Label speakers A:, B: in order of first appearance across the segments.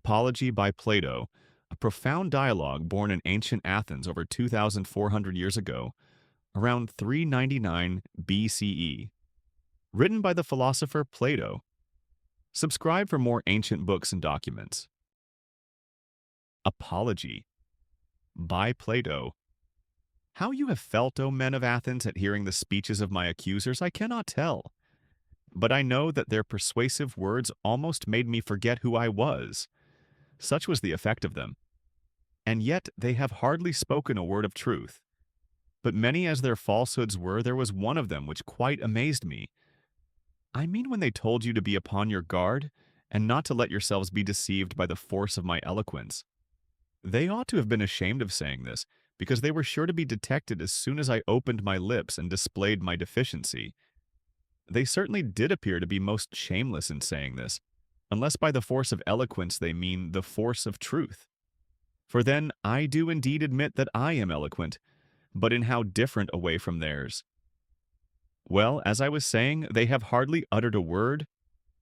A: Apology by Plato, a profound dialogue born in ancient Athens over 2,400 years ago, around 399 BCE. Written by the philosopher Plato. Subscribe for more ancient books and documents. Apology by Plato. How you have felt, O men of Athens, at hearing the speeches of my accusers, I cannot tell. But I know that their persuasive words almost made me forget who I was. Such was the effect of them. And yet they have hardly spoken a word of truth. But many as their falsehoods were, there was one of them which quite amazed me. I mean when they told you to be upon your guard, and not to let yourselves be deceived by the force of my eloquence. They ought to have been ashamed of saying this, because they were sure to be detected as soon as I opened my lips and displayed my deficiency. They certainly did appear to be most shameless in saying this, unless by the force of eloquence they mean the force of truth. For then I do indeed admit that I am eloquent, but in how different a way from theirs. Well, as I was saying, they have hardly uttered a word,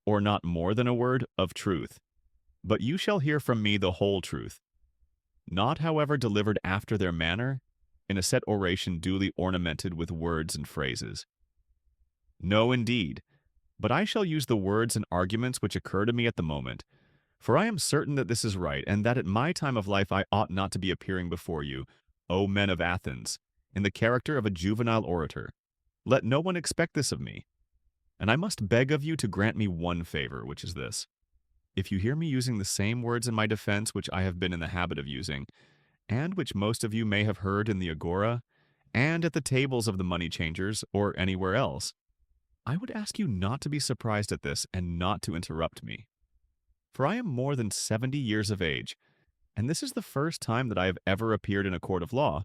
A: or not more than a word, of truth. But you shall hear from me the whole truth. Not, however, delivered after their manner, in a set oration duly ornamented with words and phrases. No, indeed, but I shall use the words and arguments which occur to me at the moment, for I am certain that this is right, and that at my time of life I ought not to be appearing before you, O men of Athens, in the character of a juvenile orator. Let no one expect this of me. And I must beg of you to grant me one favor, which is this. If you hear me using the same words in my defense which I have been in the habit of using, and which most of you may have heard in the agora, and at the tables of the money changers, or anywhere else, I would ask you not to be surprised at this and not to interrupt me. For I am more than 70 years of age, and this is the first time that I have ever appeared in a court of law,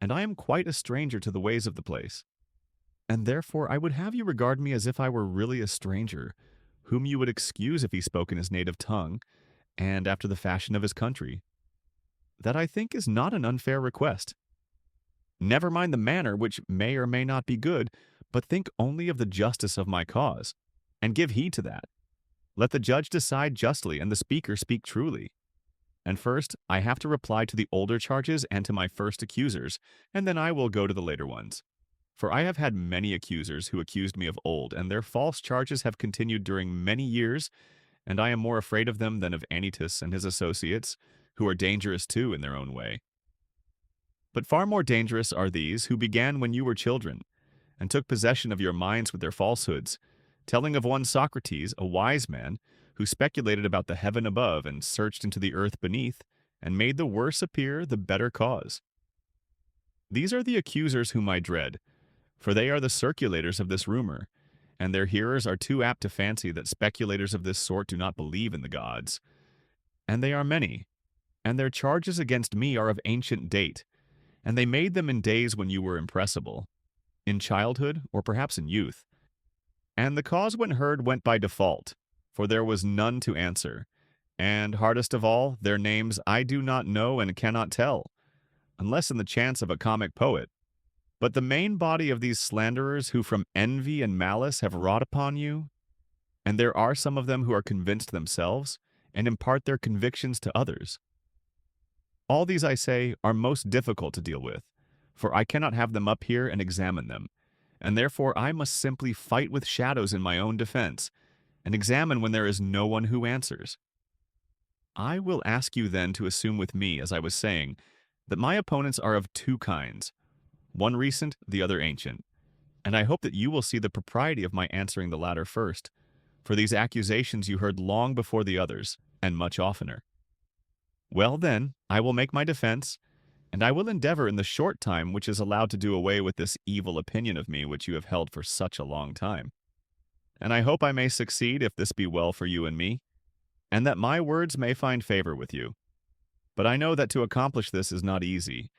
A: and I am quite a stranger to the ways of the place. And therefore I would have you regard me as if I were really a stranger, whom you would excuse if he spoke in his native tongue, and after the fashion of his country. That I think is not an unfair request. Never mind the manner, which may or may not be good, but think only of the justice of my cause, and give heed to that. Let the judge decide justly, and the speaker speak truly. And first, I have to reply to the older charges and to my first accusers, and then I will go to the later ones. For I have had many accusers who accused me of old, and their false charges have continued during many years, and I am more afraid of them than of Anytus and his associates, who are dangerous too in their own way. But far more dangerous are these who began when you were children, and took possession of your minds with their falsehoods, telling of one Socrates, a wise man, who speculated about the heaven above and searched into the earth beneath, and made the worse appear the better cause. These are the accusers whom I dread, for they are the circulators of this rumor, and their hearers are too apt to fancy that speculators of this sort do not believe in the gods. And they are many, and their charges against me are of ancient date, and they made them in days when you were impressible, in childhood or perhaps in youth. And the cause when heard went by default, for there was none to answer, and hardest of all, their names I do not know and cannot tell, unless in the chance of a comic poet. But the main body of these slanderers who from envy and malice have wrought upon you, and there are some of them who are convinced themselves, and impart their convictions to others. All these, I say, are most difficult to deal with, for I cannot have them up here and examine them, and therefore I must simply fight with shadows in my own defense, and examine when there is no one who answers. I will ask you then to assume with me, as I was saying, that my opponents are of two kinds, one recent, the other ancient, and I hope that you will see the propriety of my answering the latter first, for these accusations you heard long before the others, and much oftener. Well then, I will make my defense, and I will endeavor in the short time which is allowed to do away with this evil opinion of me which you have held for such a long time. And I hope I may succeed if this be well for you and me, and that my words may find favor with you. But I know that to accomplish this is not easy.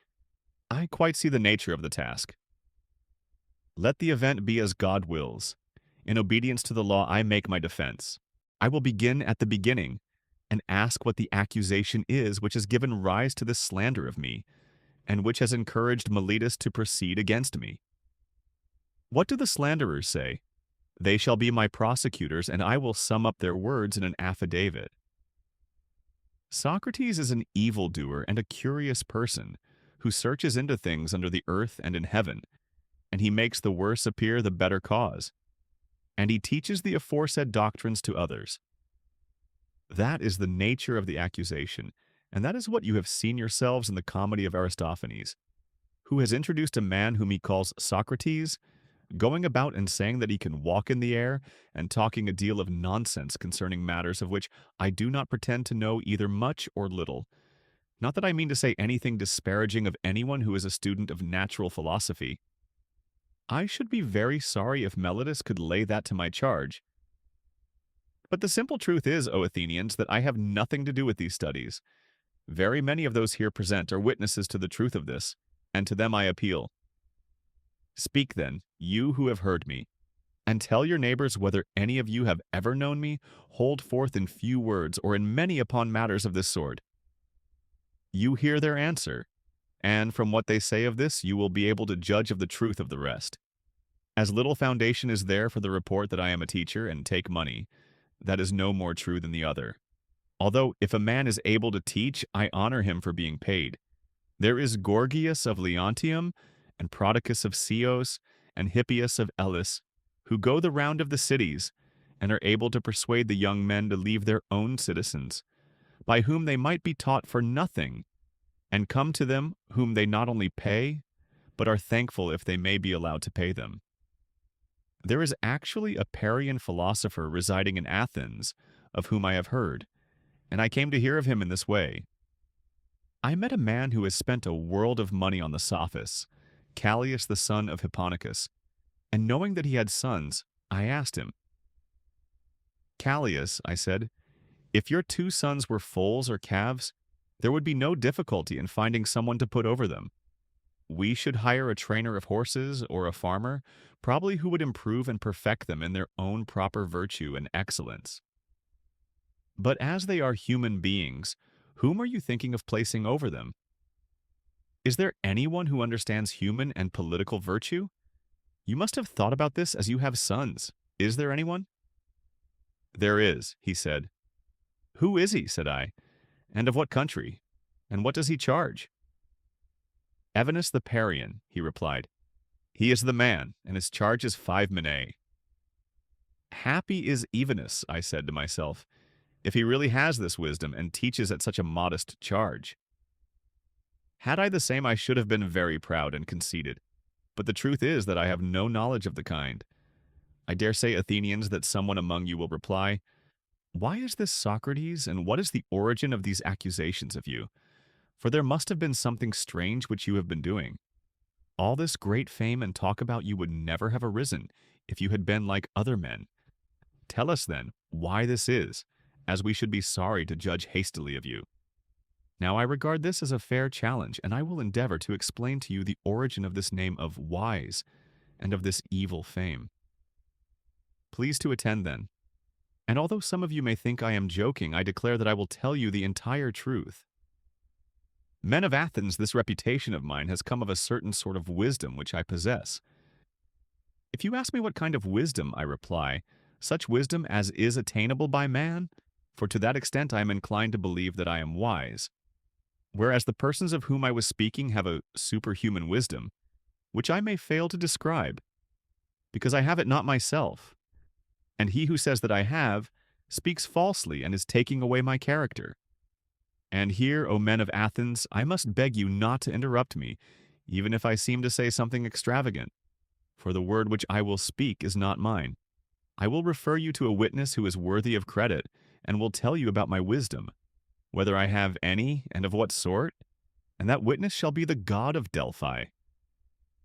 A: I quite see the nature of the task. Let the event be as God wills. In obedience to the law, I make my defense. I will begin at the beginning, and ask what the accusation is which has given rise to this slander of me, and which has encouraged Meletus to proceed against me. What do the slanderers say? They shall be my prosecutors, and I will sum up their words in an affidavit. Socrates is an evildoer and a curious person who searches into things under the earth and in heaven, and he makes the worse appear the better cause, and he teaches the aforesaid doctrines to others. That is the nature of the accusation, and that is what you have seen yourselves in the comedy of Aristophanes, who has introduced a man whom he calls Socrates, going about and saying that he can walk in the air, and talking a deal of nonsense concerning matters of which I do not pretend to know either much or little. Not that I mean to say anything disparaging of anyone who is a student of natural philosophy. I should be very sorry if Meletus could lay that to my charge. But the simple truth is, O Athenians, that I have nothing to do with these studies. Very many of those here present are witnesses to the truth of this, and to them I appeal. Speak then, you who have heard me, and tell your neighbors whether any of you have ever known me, hold forth in few words or in many upon matters of this sort. You hear their answer, and from what they say of this you will be able to judge of the truth of the rest. As little foundation is there for the report that I am a teacher and take money, that is no more true than the other. Although if a man is able to teach, I honor him for being paid. There is Gorgias of Leontium, and Prodicus of Ceos, and Hippias of Elis, who go the round of the cities, and are able to persuade the young men to leave their own citizens, by whom they might be taught for nothing, and come to them whom they not only pay, but are thankful if they may be allowed to pay them. There is actually a Parian philosopher residing in Athens, of whom I have heard, and I came to hear of him in this way. I met a man who has spent a world of money on the sophists, Callias the son of Hipponicus, and knowing that he had sons, I asked him. Callias, I said, if your 2 sons were foals or calves, there would be no difficulty in finding someone to put over them. We should hire a trainer of horses or a farmer, probably who would improve and perfect them in their own proper virtue and excellence. But as they are human beings, whom are you thinking of placing over them? Is there anyone who understands human and political virtue? You must have thought about this as you have sons. Is there anyone? There is, he said. Who is he, said I, and of what country, and what does he charge? Evenus the Parian, he replied. He is the man, and his charge is 5 minae. Happy is Evenus, I said to myself, if he really has this wisdom and teaches at such a modest charge. Had I the same, I should have been very proud and conceited, but the truth is that I have no knowledge of the kind. I dare say, Athenians, that someone among you will reply, why is this Socrates, and what is the origin of these accusations of you? For there must have been something strange which you have been doing. All this great fame and talk about you would never have arisen if you had been like other men. Tell us, then, why this is, as we should be sorry to judge hastily of you. Now I regard this as a fair challenge, and I will endeavor to explain to you the origin of this name of wise, and of this evil fame. Please to attend, then. And although some of you may think I am joking, I declare that I will tell you the entire truth. Men of Athens, this reputation of mine has come of a certain sort of wisdom which I possess. If you ask me what kind of wisdom, I reply, such wisdom as is attainable by man, for to that extent I am inclined to believe that I am wise. Whereas the persons of whom I was speaking have a superhuman wisdom, which I may fail to describe, because I have it not myself. And he who says that I have, speaks falsely and is taking away my character. And here, O men of Athens, I must beg you not to interrupt me, even if I seem to say something extravagant, for the word which I will speak is not mine. I will refer you to a witness who is worthy of credit, and will tell you about my wisdom, whether I have any, and of what sort, and that witness shall be the god of Delphi.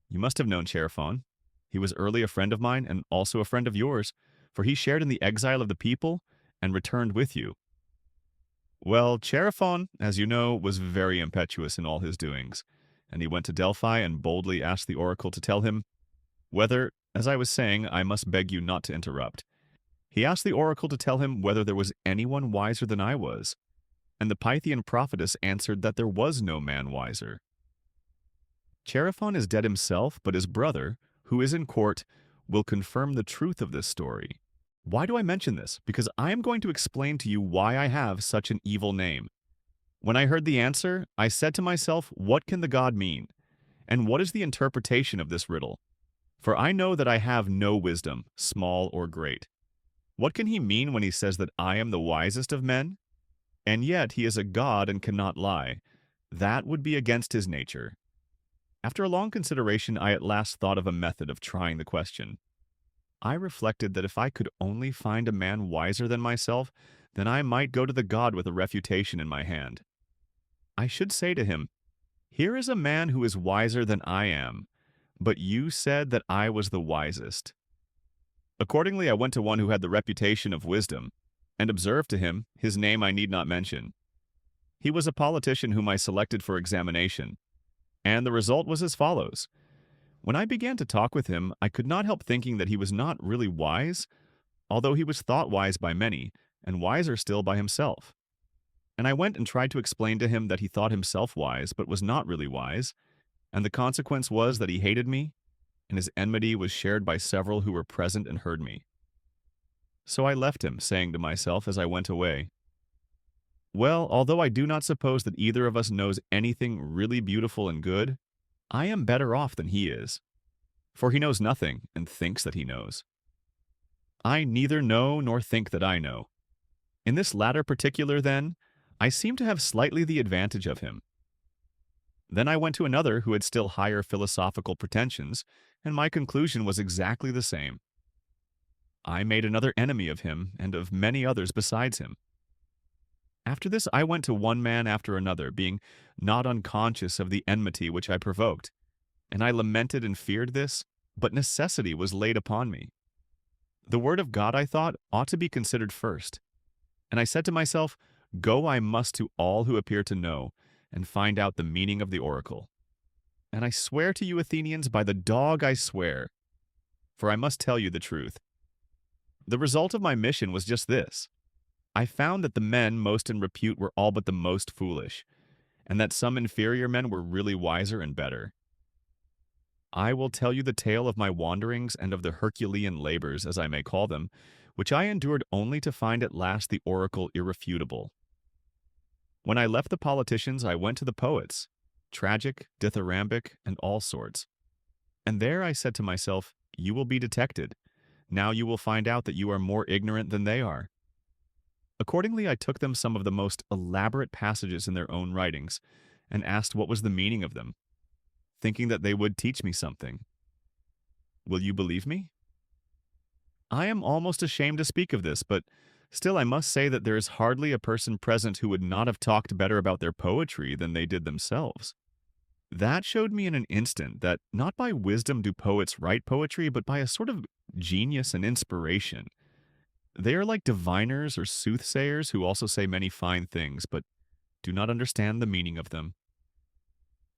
A: You must have known Chaerephon. He was early a friend of mine, and also a friend of yours, for he shared in the exile of the people, and returned with you. Well, Chaerephon, as you know, was very impetuous in all his doings, and he went to Delphi and boldly asked the oracle to tell him whether, as I was saying, I must beg you not to interrupt. He asked the oracle to tell him whether there was anyone wiser than I was, and the Pythian prophetess answered that there was no man wiser. Chaerephon is dead himself, but his brother, who is in court, will confirm the truth of this story. Why do I mention this? Because I am going to explain to you why I have such an evil name. When I heard the answer, I said to myself, what can the god mean? And what is the interpretation of this riddle? For I know that I have no wisdom, small or great. What can he mean when he says that I am the wisest of men? And yet he is a god and cannot lie. That would be against his nature. After a long consideration, I at last thought of a method of trying the question. I reflected that if I could only find a man wiser than myself, then I might go to the god with a refutation in my hand. I should say to him, "Here is a man who is wiser than I am, but you said that I was the wisest." Accordingly, I went to one who had the reputation of wisdom, and observed to him, his name I need not mention. He was a politician whom I selected for examination, and the result was as follows. When I began to talk with him, I could not help thinking that he was not really wise, although he was thought wise by many, and wiser still by himself. And I went and tried to explain to him that he thought himself wise, but was not really wise, and the consequence was that he hated me, and his enmity was shared by several who were present and heard me. So I left him, saying to myself as I went away, "Well, although I do not suppose that either of us knows anything really beautiful and good, I am better off than he is, for he knows nothing and thinks that he knows. I neither know nor think that I know. In this latter particular, then, I seem to have slightly the advantage of him." Then I went to another who had still higher philosophical pretensions, and my conclusion was exactly the same. I made another enemy of him and of many others besides him. After this I went to one man after another, being not unconscious of the enmity which I provoked, and I lamented and feared this, but necessity was laid upon me. The word of God, I thought, ought to be considered first, and I said to myself, "Go I must to all who appear to know, and find out the meaning of the oracle. And I swear to you, Athenians, by the dog I swear, for I must tell you the truth. The result of my mission was just this. I found that the men most in repute were all but the most foolish, and that some inferior men were really wiser and better. I will tell you the tale of my wanderings and of the Herculean labors, as I may call them, which I endured only to find at last the oracle irrefutable. When I left the politicians, I went to the poets, tragic, dithyrambic, and all sorts. And there I said to myself, "You will be detected. Now you will find out that you are more ignorant than they are." Accordingly, I took them some of the most elaborate passages in their own writings, and asked what was the meaning of them, thinking that they would teach me something. Will you believe me? I am almost ashamed to speak of this, but still I must say that there is hardly a person present who would not have talked better about their poetry than they did themselves. That showed me in an instant that not by wisdom do poets write poetry, but by a sort of genius and inspiration. They are like diviners or soothsayers who also say many fine things, but do not understand the meaning of them.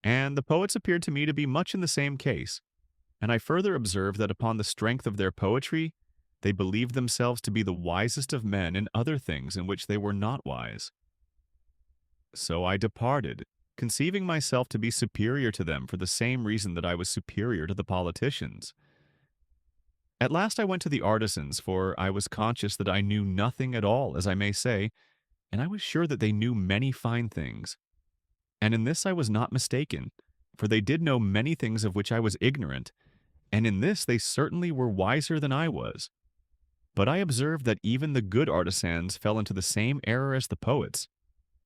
A: And the poets appeared to me to be much in the same case, and I further observed that upon the strength of their poetry, they believed themselves to be the wisest of men in other things in which they were not wise. So I departed, conceiving myself to be superior to them for the same reason that I was superior to the politicians. At last I went to the artisans, for I was conscious that I knew nothing at all, as I may say, and I was sure that they knew many fine things. And in this I was not mistaken, for they did know many things of which I was ignorant, and in this they certainly were wiser than I was. But I observed that even the good artisans fell into the same error as the poets.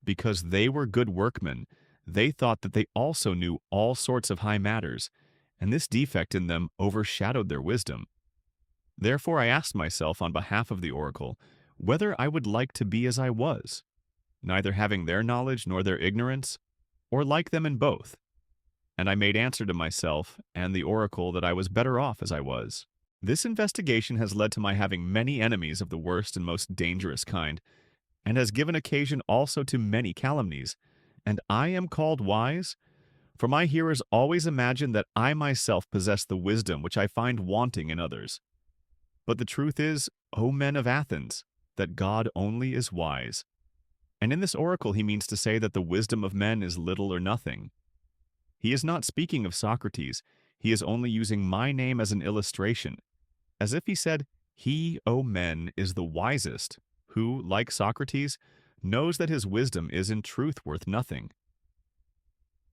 A: Because they were good workmen, they thought that they also knew all sorts of high matters, and this defect in them overshadowed their wisdom. Therefore I asked myself on behalf of the oracle whether I would like to be as I was, neither having their knowledge nor their ignorance, or like them in both. And I made answer to myself and the oracle that I was better off as I was. This investigation has led to my having many enemies of the worst and most dangerous kind, and has given occasion also to many calumnies. And I am called wise, for my hearers always imagine that I myself possess the wisdom which I find wanting in others. But the truth is, O men of Athens, that God only is wise. And in this oracle he means to say that the wisdom of men is little or nothing. He is not speaking of Socrates, he is only using my name as an illustration, as if he said, "He, O men, is the wisest, who, like Socrates, knows that his wisdom is in truth worth nothing.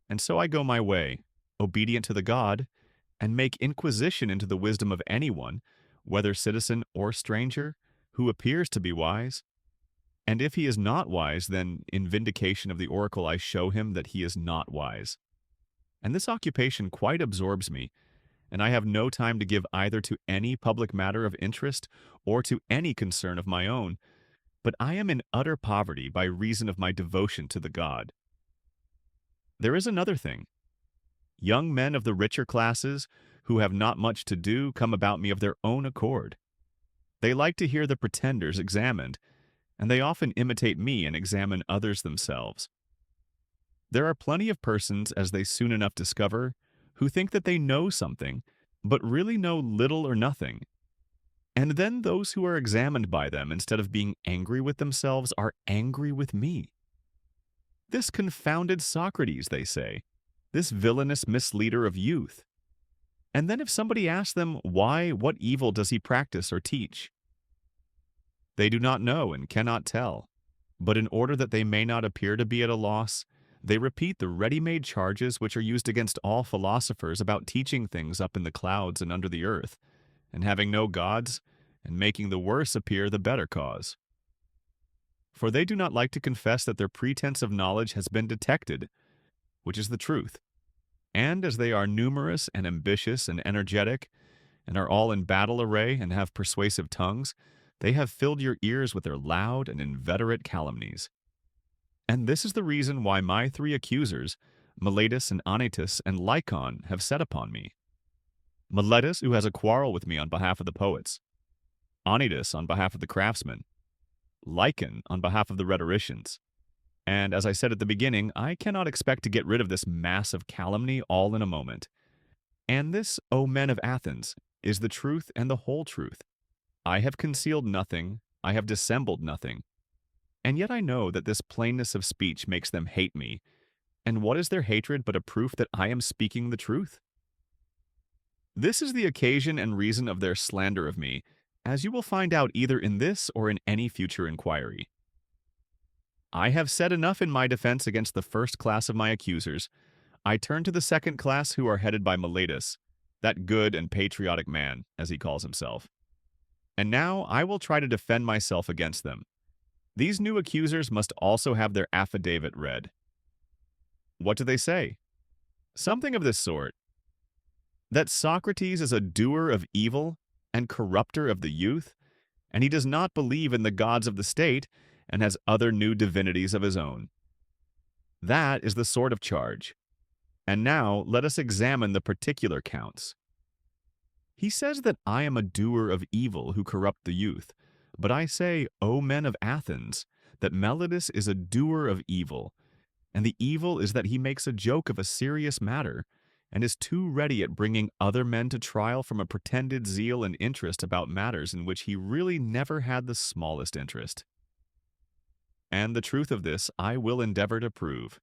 A: And so I go my way, obedient to the god, and make inquisition into the wisdom of anyone, whether citizen or stranger, who appears to be wise. And if he is not wise, then in vindication of the oracle I show him that he is not wise. And this occupation quite absorbs me, and I have no time to give either to any public matter of interest or to any concern of my own, but I am in utter poverty by reason of my devotion to the god. There is another thing. Young men of the richer classes, who have not much to do, come about me of their own accord. They like to hear the pretenders examined, and they often imitate me and examine others themselves. There are plenty of persons, as they soon enough discover, who think that they know something, but really know little or nothing. And then those who are examined by them, instead of being angry with themselves, are angry with me. This confounded Socrates, they say, this villainous misleader of youth. And then if somebody asks them why, what evil does he practice or teach? They do not know and cannot tell, but in order that they may not appear to be at a loss, they repeat the ready-made charges which are used against all philosophers about teaching things up in the clouds and under the earth, and having no gods, and making the worse appear the better cause. For they do not like to confess that their pretense of knowledge has been detected, which is the truth. And as they are numerous and ambitious and energetic, and are all in battle array and have persuasive tongues, they have filled your ears with their loud and inveterate calumnies. And this is the reason why my three accusers, Meletus and Anytus and Lycon, have set upon me. Meletus, who has a quarrel with me on behalf of the poets, Anytus on behalf of the craftsmen, Lycon on behalf of the rhetoricians. And as I said at the beginning, I cannot expect to get rid of this mass of calumny all in a moment. And this, O men of Athens, is the truth and the whole truth. I have concealed nothing, I have dissembled nothing. And yet I know that this plainness of speech makes them hate me. And what is their hatred but a proof that I am speaking the truth? This is the occasion and reason of their slander of me, as you will find out either in this or in any future inquiry. I have said enough in my defense against the first class of my accusers. I turn to the second class, who are headed by Meletus, that good and patriotic man, as he calls himself. And now I will try to defend myself against them. These new accusers must also have their affidavit read. What do they say? Something of this sort: that Socrates is a doer of evil and corrupter of the youth, and he does not believe in the gods of the state, and has other new divinities of his own. That is the sort of charge. And now let us examine the particular counts. He says that I am a doer of evil who corrupt the youth, but I say, O men of Athens, that Meletus is a doer of evil, and the evil is that he makes a joke of a serious matter, and is too ready at bringing other men to trial from a pretended zeal and interest about matters in which he really never had the smallest interest. And the truth of this I will endeavor to prove.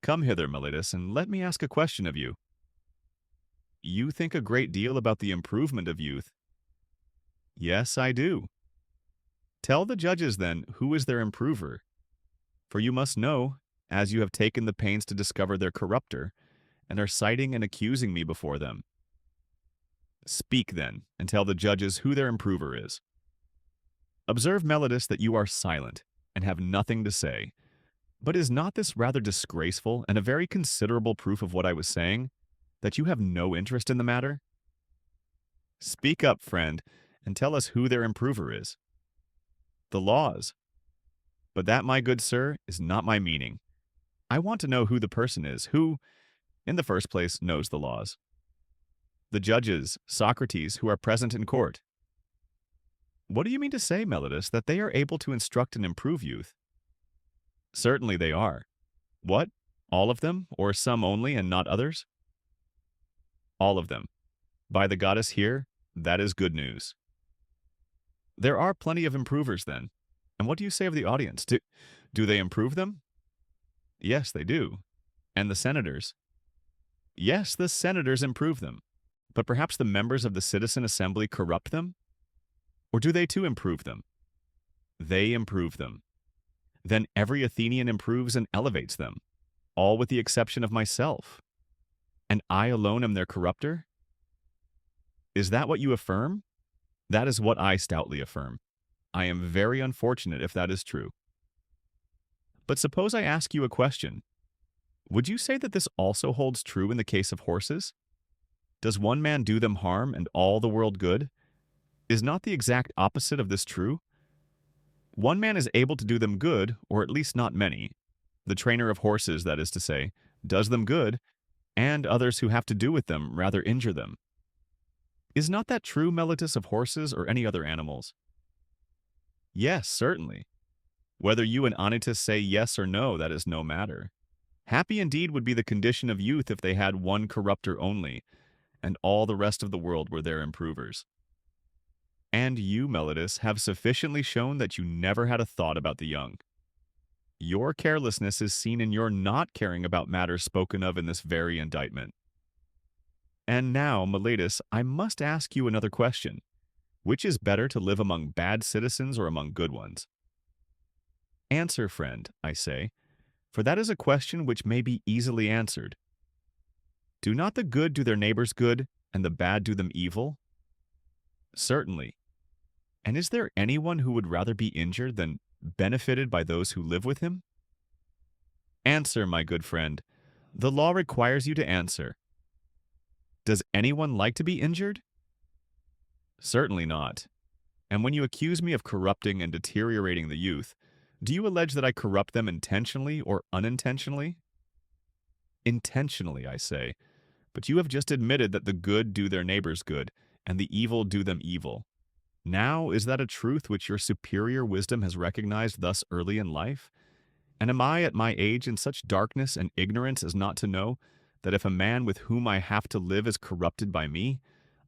A: Come hither, Meletus, and let me ask a question of you. You think a great deal about the improvement of youth. Yes, I do. Tell the judges, then, who is their improver. For you must know, as you have taken the pains to discover their corrupter, and are citing and accusing me before them. Speak, then, and tell the judges who their improver is. Observe, Meletus, that you are silent, and have nothing to say. But is not this rather disgraceful, and a very considerable proof of what I was saying, that you have no interest in the matter? Speak up, friend, and tell us who their improver is. The laws. But that, my good sir, is not my meaning. I want to know who the person is, who, in the first place, knows the laws. The judges, Socrates, who are present in court. What do you mean to say, Meletus, that they are able to instruct and improve youth? Certainly they are. What? All of them, or some only and not others? All of them. By the goddess here, that is good news. There are plenty of improvers, then. And what do you say of the audience? Do they improve them? Yes, they do. And the senators? Yes, the senators improve them. But perhaps the members of the citizen assembly corrupt them? Or do they too improve them? They improve them. then every Athenian improves and elevates them, all with the exception of myself. And I alone am their corrupter? Is that what you affirm? That is what I stoutly affirm. I am very unfortunate if that is true. But suppose I ask you a question. Would you say that this also holds true in the case of horses? Does one man do them harm and all the world good? Is not the exact opposite of this true? One man is able to do them good, or at least not many. The trainer of horses, that is to say, does them good, and others who have to do with them rather injure them. Is not that true, Meletus, of horses or any other animals? Yes, certainly. Whether you and Anytus say yes or no, that is no matter. Happy indeed would be the condition of youth if they had one corrupter only, and all the rest of the world were their improvers. And you, Meletus, have sufficiently shown that you never had a thought about the young. Your carelessness is seen in your not caring about matters spoken of in this very indictment. And now, Meletus, I must ask you another question. Which is better, to live among bad citizens or among good ones? Answer, friend, I say, for that is a question which may be easily answered. Do not the good do their neighbors good, and the bad do them evil? Certainly. And is there anyone who would rather be injured than benefited by those who live with him? Answer, my good friend. The law requires you to answer. Does anyone like to be injured? Certainly not. And when you accuse me of corrupting and deteriorating the youth, do you allege that I corrupt them intentionally or unintentionally? Intentionally, I say. But you have just admitted that the good do their neighbors good, and the evil do them evil. Now, is that a truth which your superior wisdom has recognized thus early in life? And am I at my age in such darkness and ignorance as not to know that if a man with whom I have to live is corrupted by me,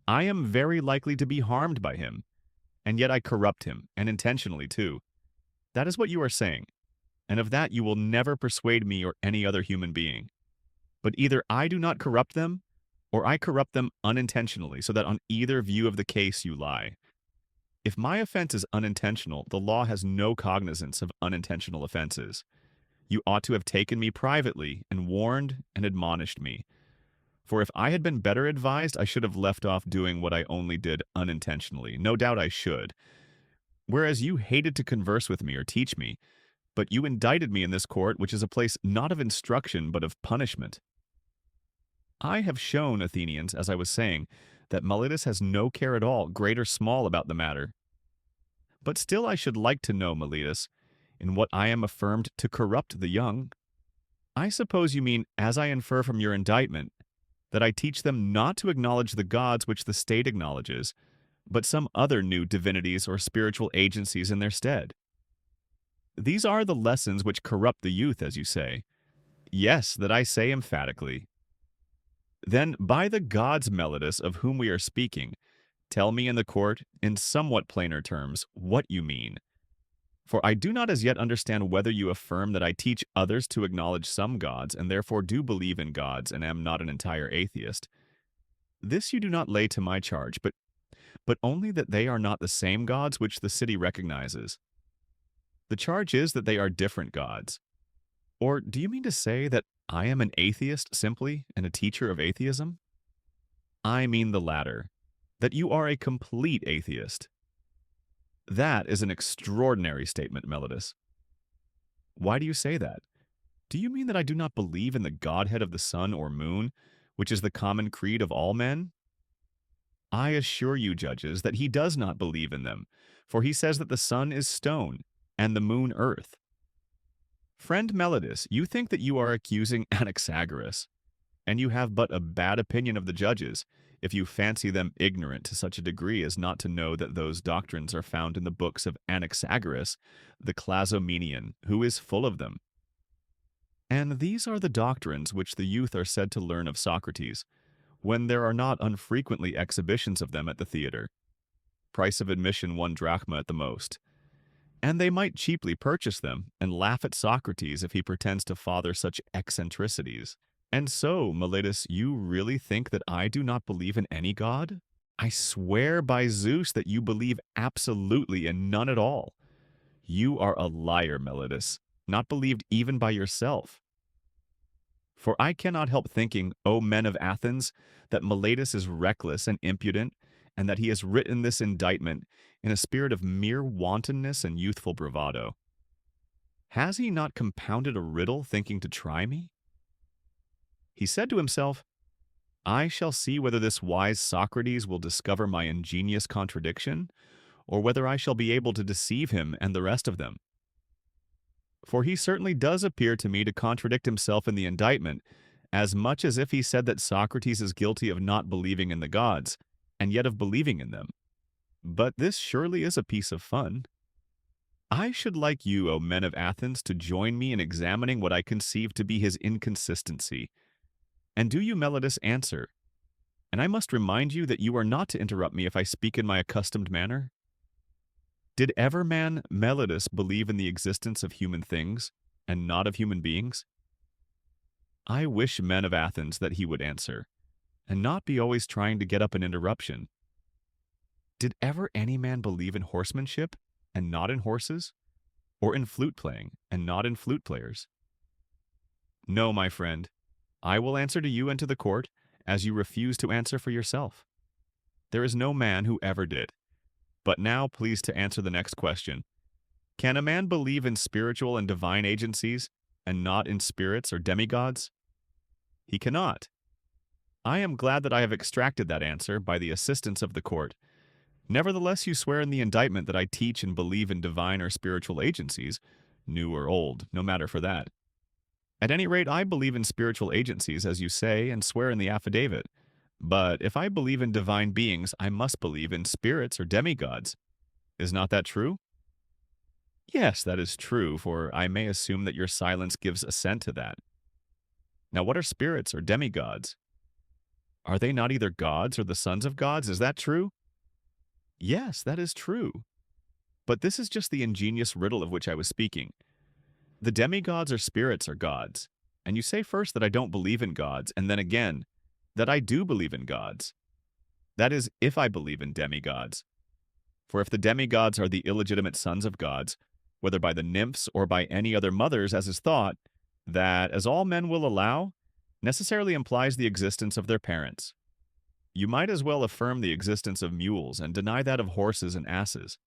A: I am very likely to be harmed by him, and yet I corrupt him, and intentionally too. That is what you are saying, and of that you will never persuade me or any other human being. But either I do not corrupt them, or I corrupt them unintentionally, so that on either view of the case you lie. If my offense is unintentional, the law has no cognizance of unintentional offenses. You ought to have taken me privately and warned and admonished me. For if I had been better advised, I should have left off doing what I only did unintentionally. No doubt I should. Whereas you hated to converse with me or teach me, but you indicted me in this court, which is a place not of instruction but of punishment. I have shown, Athenians, as I was saying, that Meletus has no care at all, great or small, about the matter. But still I should like to know, Meletus, in what I am affirmed to corrupt the young. I suppose you mean, as I infer from your indictment, that I teach them not to acknowledge the gods which the state acknowledges, but some other new divinities or spiritual agencies in their stead. These are the lessons which corrupt the youth, as you say. Yes, that I say emphatically. Then, by the gods, Meletus, of whom we are speaking, tell me in the court, in somewhat plainer terms, what you mean. For I do not as yet understand whether you affirm that I teach others to acknowledge some gods, and therefore do believe in gods, and am not an entire atheist. This you do not lay to my charge, but only that they are not the same gods which the city recognizes. The charge is that they are different gods. Or do you mean to say that I am an atheist simply, and a teacher of atheism? I mean the latter, that you are a complete atheist. That is an extraordinary statement, Meletus. Why do you say that? Do you mean that I do not believe in the godhead of the sun or moon, which is the common creed of all men? I assure you, judges, that he does not believe in them, for he says that the sun is stone, and the moon earth. Friend Meletus, you think that you are accusing Anaxagoras, and you have but a bad opinion of the judges, if you fancy them ignorant to such a degree as not to know that those doctrines are found in the books of Anaxagoras, the Clazomenian, who is full of them. And these are the doctrines which the youth are said to learn of Socrates, when there are not unfrequently exhibitions of them at the theater. Price of admission 1 drachma at the most. And they might cheaply purchase them, and laugh at Socrates if he pretends to father such eccentricities. And so, Meletus, you really think that I do not believe in any god? I swear by Zeus that you believe absolutely in none at all. You are a liar, Meletus. not believed even by yourself. For I cannot help thinking, O men of Athens, that Meletus is reckless and impudent, and that he has written this indictment in a spirit of mere wantonness and youthful bravado. Has he not compounded a riddle thinking to try me? He said to himself, I shall see whether this wise Socrates will discover my ingenious contradiction, or whether I shall be able to deceive him and the rest of them. For he certainly does appear to me to contradict himself in the indictment, as much as if he said that Socrates is guilty of not believing in the gods, and yet of believing in them. But this surely is a piece of fun. I should like you, O men of Athens, to join me in examining what I conceive to be his inconsistency. And do you, Meletus, answer? And I must remind you that you are not to interrupt me if I speak in my accustomed manner. Did ever man, Meletus, believe in the existence of human things, and not of human beings? I wish, men of Athens, that he would answer, and not be always trying to get up an interruption. Did ever any man believe in horsemanship, and not in horses? Or in flute playing, and not in flute players? No, my friend, I will answer to you and to the court, as you refuse to answer for yourself. There is no man who ever did. But now please to answer the next question. Can a man believe in spiritual and divine agencies, and not in spirits or demigods? He cannot. I am glad that I have extracted that answer by the assistance of the court. Nevertheless, you swear in the indictment that I teach and believe in divine or spiritual agencies, new or old, no matter for that. At any rate, I believe in spiritual agencies, as you say, and swear in the affidavit. But if I believe in divine beings, I must believe in spirits or demigods. Is not that true? Yes, that is true, for I may assume that your silence gives assent to that. Now, what are spirits or demigods? Are they not either gods or the sons of gods? Is that true? Yes, that is true. But this is just the ingenious riddle of which I was speaking. The demigods or spirits are gods, and you say first that I don't believe in gods, and then again, that I do believe in gods. That is, if I believe in demigods. For if the demigods are the illegitimate sons of gods, whether by the nymphs or by any other mothers, as is thought, that, as all men will allow, necessarily implies the existence of their parents. You might as well affirm the existence of mules and deny that of horses and asses.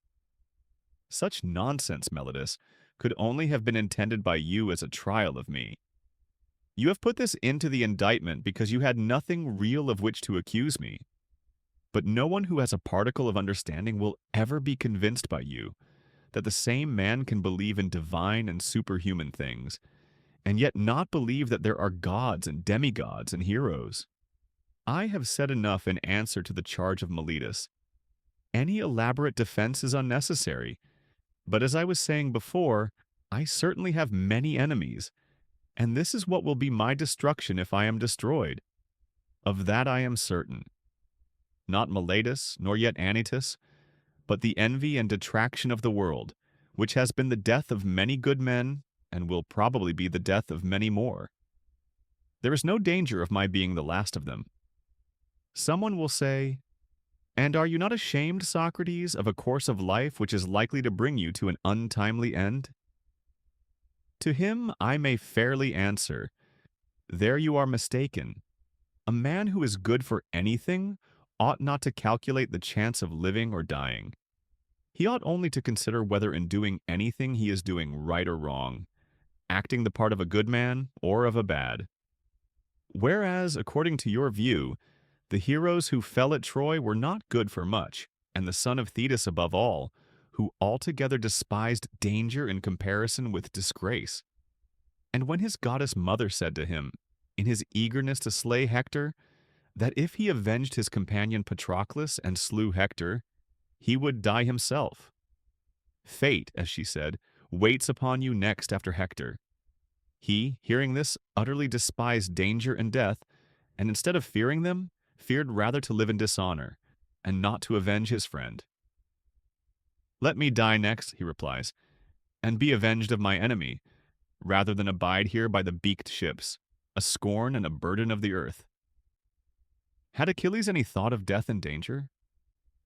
A: Such nonsense, Meletus, could only have been intended by you as a trial of me. You have put this into the indictment because you had nothing real of which to accuse me. But no one who has a particle of understanding will ever be convinced by you that the same man can believe in divine and superhuman things, and yet not believe that there are gods and demigods and heroes. I have said enough in answer to the charge of Meletus. Any elaborate defense is unnecessary, but as I was saying before, I certainly have many enemies, and this is what will be my destruction if I am destroyed. Of that I am certain. Not Meletus, nor yet Anytus, but the envy and detraction of the world, which has been the death of many good men, and will probably be the death of many more. There is no danger of my being the last of them. Someone will say, And are you not ashamed, Socrates, of a course of life which is likely to bring you to an untimely end? To him I may fairly answer, There you are mistaken. A man who is good for anything ought not to calculate the chance of living or dying. He ought only to consider whether in doing anything he is doing right or wrong, acting the part of a good man or of a bad. Whereas, according to your view, the heroes who fell at Troy were not good for much, and the son of Thetis above all, who altogether despised danger in comparison with disgrace. And when his goddess mother said to him, in his eagerness to slay Hector, that if he avenged his companion Patroclus and slew Hector, he would die himself. Fate, as she said, waits upon you next after Hector. He, hearing this, utterly despised danger and death, and instead of fearing them, feared rather to live in dishonor, and not to avenge his friend. Let me die next, he replies, and be avenged of my enemy, rather than abide here by the beaked ships, a scorn and a burden of the earth. Had Achilles any thought of death and danger?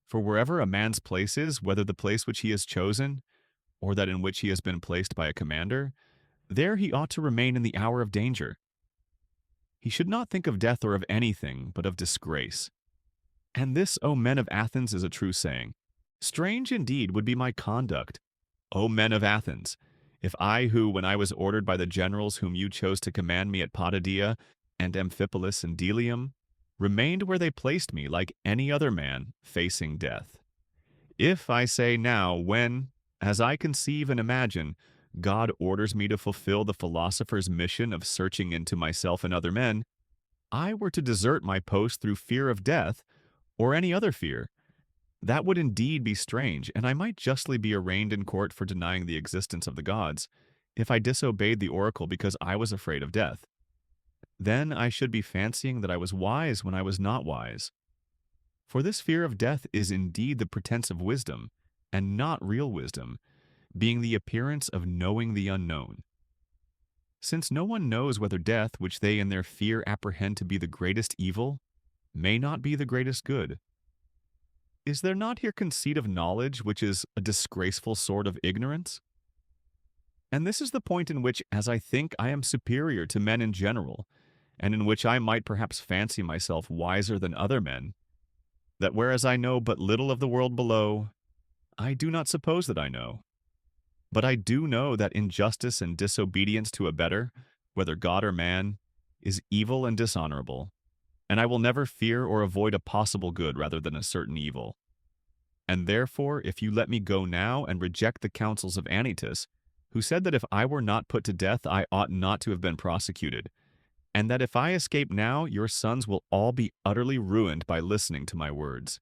A: For wherever a man's place is, whether the place which he has chosen, or that in which he has been placed by a commander, There he ought to remain in the hour of danger. He should not think of death or of anything but of disgrace. And this, O men of Athens, is a true saying. Strange indeed would be my conduct, O men of Athens, if I who, when I was ordered by the generals whom you chose to command me at Potidaea and Amphipolis and Delium, remained where they placed me like any other man facing death. If, I say now, when, as I conceive and imagine, God orders me to fulfill the philosopher's mission of searching into myself and other men, I were to desert my post through fear of death, or any other fear, that would indeed be strange, and I might justly be arraigned in court for denying the existence of the gods, if I disobeyed the oracle because I was afraid of death. Then I should be fancying that I was wise when I was not wise. For this fear of death is indeed the pretense of wisdom, and not real wisdom, being the appearance of knowing the unknown. Since no one knows whether death, which they in their fear apprehend to be the greatest evil, may not be the greatest good. Is there not here conceit of knowledge, which is a disgraceful sort of ignorance? And this is the point in which, as I think, I am superior to men in general, and in which I might perhaps fancy myself wiser than other men, that whereas I know but little of the world below, I do not suppose that I know. But I do know that injustice and disobedience to a better, whether God or man, is evil and dishonorable, and I will never fear or avoid a possible good rather than a certain evil. And therefore, if you let me go now and reject the counsels of Anytus, who said that if I were not put to death, I ought not to have been prosecuted, and that if I escape now, your sons will all be utterly ruined by listening to my words.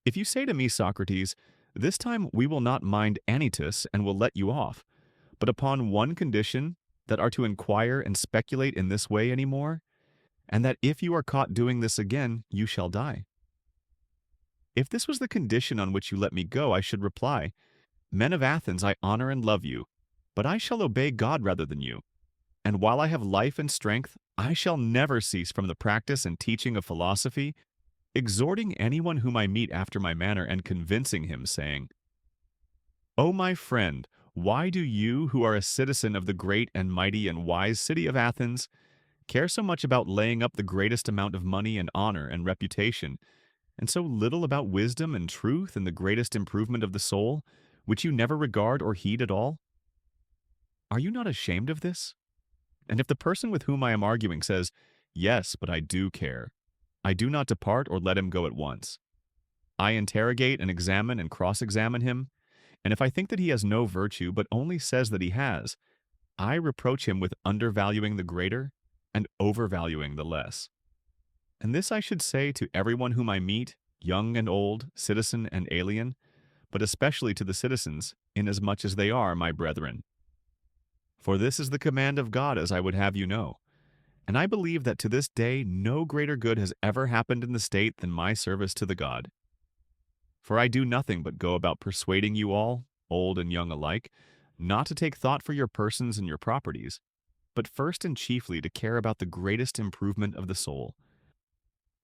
A: If you say to me, Socrates, this time we will not mind Anytus and will let you off, but upon one condition, that are to inquire and speculate in this way any more, and that if you are caught doing this again, you shall die. If this was the condition on which you let me go, I should reply, Men of Athens, I honor and love you, but I shall obey God rather than you. And while I have life and strength, I shall never cease from the practice and teaching of philosophy, exhorting anyone whom I meet after my manner and convincing him, saying, O my friend, why do you, who are a citizen of the great and mighty and wise city of Athens, care so much about laying up the greatest amount of money and honor and reputation, and so little about wisdom and truth and the greatest improvement of the soul, which you never regard or heed at all? Are you not ashamed of this? And if the person with whom I am arguing says, Yes, but I do care, I do not depart or let him go at once. I interrogate and examine and cross-examine him, and if I think that he has no virtue but only says that he has, I reproach him with undervaluing the greater and overvaluing the less. And this I should say to everyone whom I meet, young and old, citizen and alien, but especially to the citizens, inasmuch as they are my brethren. For this is the command of God, as I would have you know. And I believe that to this day no greater good has ever happened in the state than my service to the God. For I do nothing but go about persuading you all, old and young alike, not to take thought for your persons and your properties, but first and chiefly to care about the greatest improvement of the soul.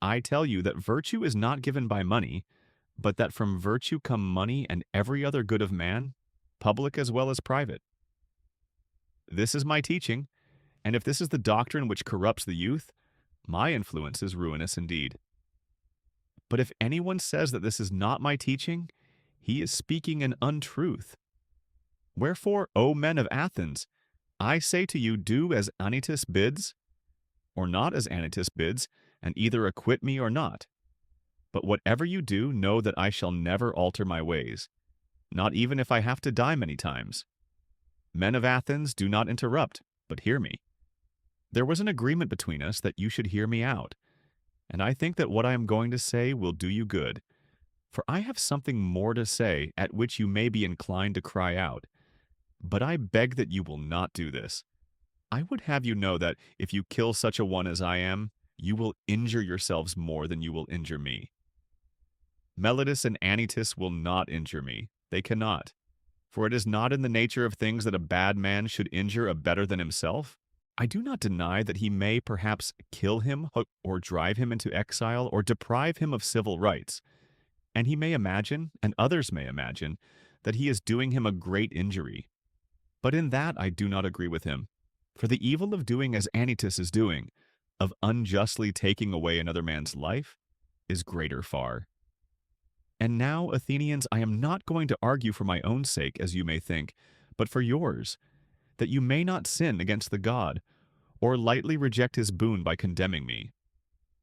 A: I tell you that virtue is not given by money, but that from virtue come money and every other good of man, public as well as private. This is my teaching, and if this is the doctrine which corrupts the youth, my influence is ruinous indeed. But if anyone says that this is not my teaching, he is speaking an untruth. Wherefore, O men of Athens, I say to you, do as Anytus bids, or not as Anytus bids, and either acquit me or not. But whatever you do, know that I shall never alter my ways, not even if I have to die many times. Men of Athens, do not interrupt, but hear me. There was an agreement between us that you should hear me out, and I think that what I am going to say will do you good, for I have something more to say at which you may be inclined to cry out. But I beg that you will not do this. I would have you know that if you kill such a one as I am, you will injure yourselves more than you will injure me. Melitus and Anytus will not injure me. They cannot. For it is not in the nature of things that a bad man should injure a better than himself. I do not deny that he may perhaps kill him or drive him into exile or deprive him of civil rights. And he may imagine, and others may imagine, that he is doing him a great injury. But in that I do not agree with him. For the evil of doing as Anytus is doing, of unjustly taking away another man's life, is greater far. And now, Athenians, I am not going to argue for my own sake, as you may think, but for yours, that you may not sin against the god, or lightly reject his boon by condemning me.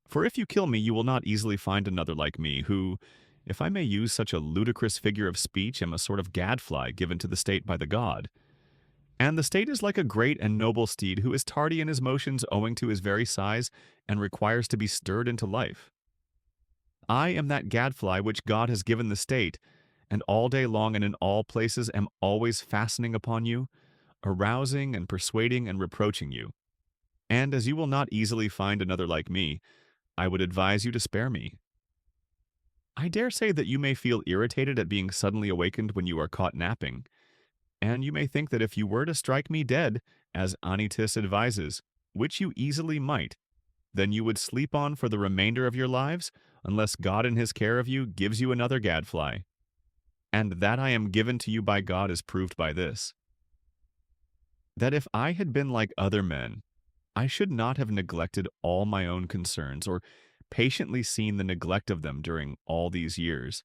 A: For if you kill me, you will not easily find another like me, who, if I may use such a ludicrous figure of speech, am a sort of gadfly given to the state by the god. And the state is like a great and noble steed who is tardy in his motions owing to his very size and requires to be stirred into life. I am that gadfly which God has given the state, and all day long and in all places am always fastening upon you, arousing and persuading and reproaching you. And as you will not easily find another like me, I would advise you to spare me. I dare say that you may feel irritated at being suddenly awakened when you are caught napping, and you may think that if you were to strike me dead, as Anytus advises, which you easily might, then you would sleep on for the remainder of your lives, unless God in his care of you gives you another gadfly. And that I am given to you by God is proved by this: that if I had been like other men, I should not have neglected all my own concerns, or patiently seen the neglect of them during all these years,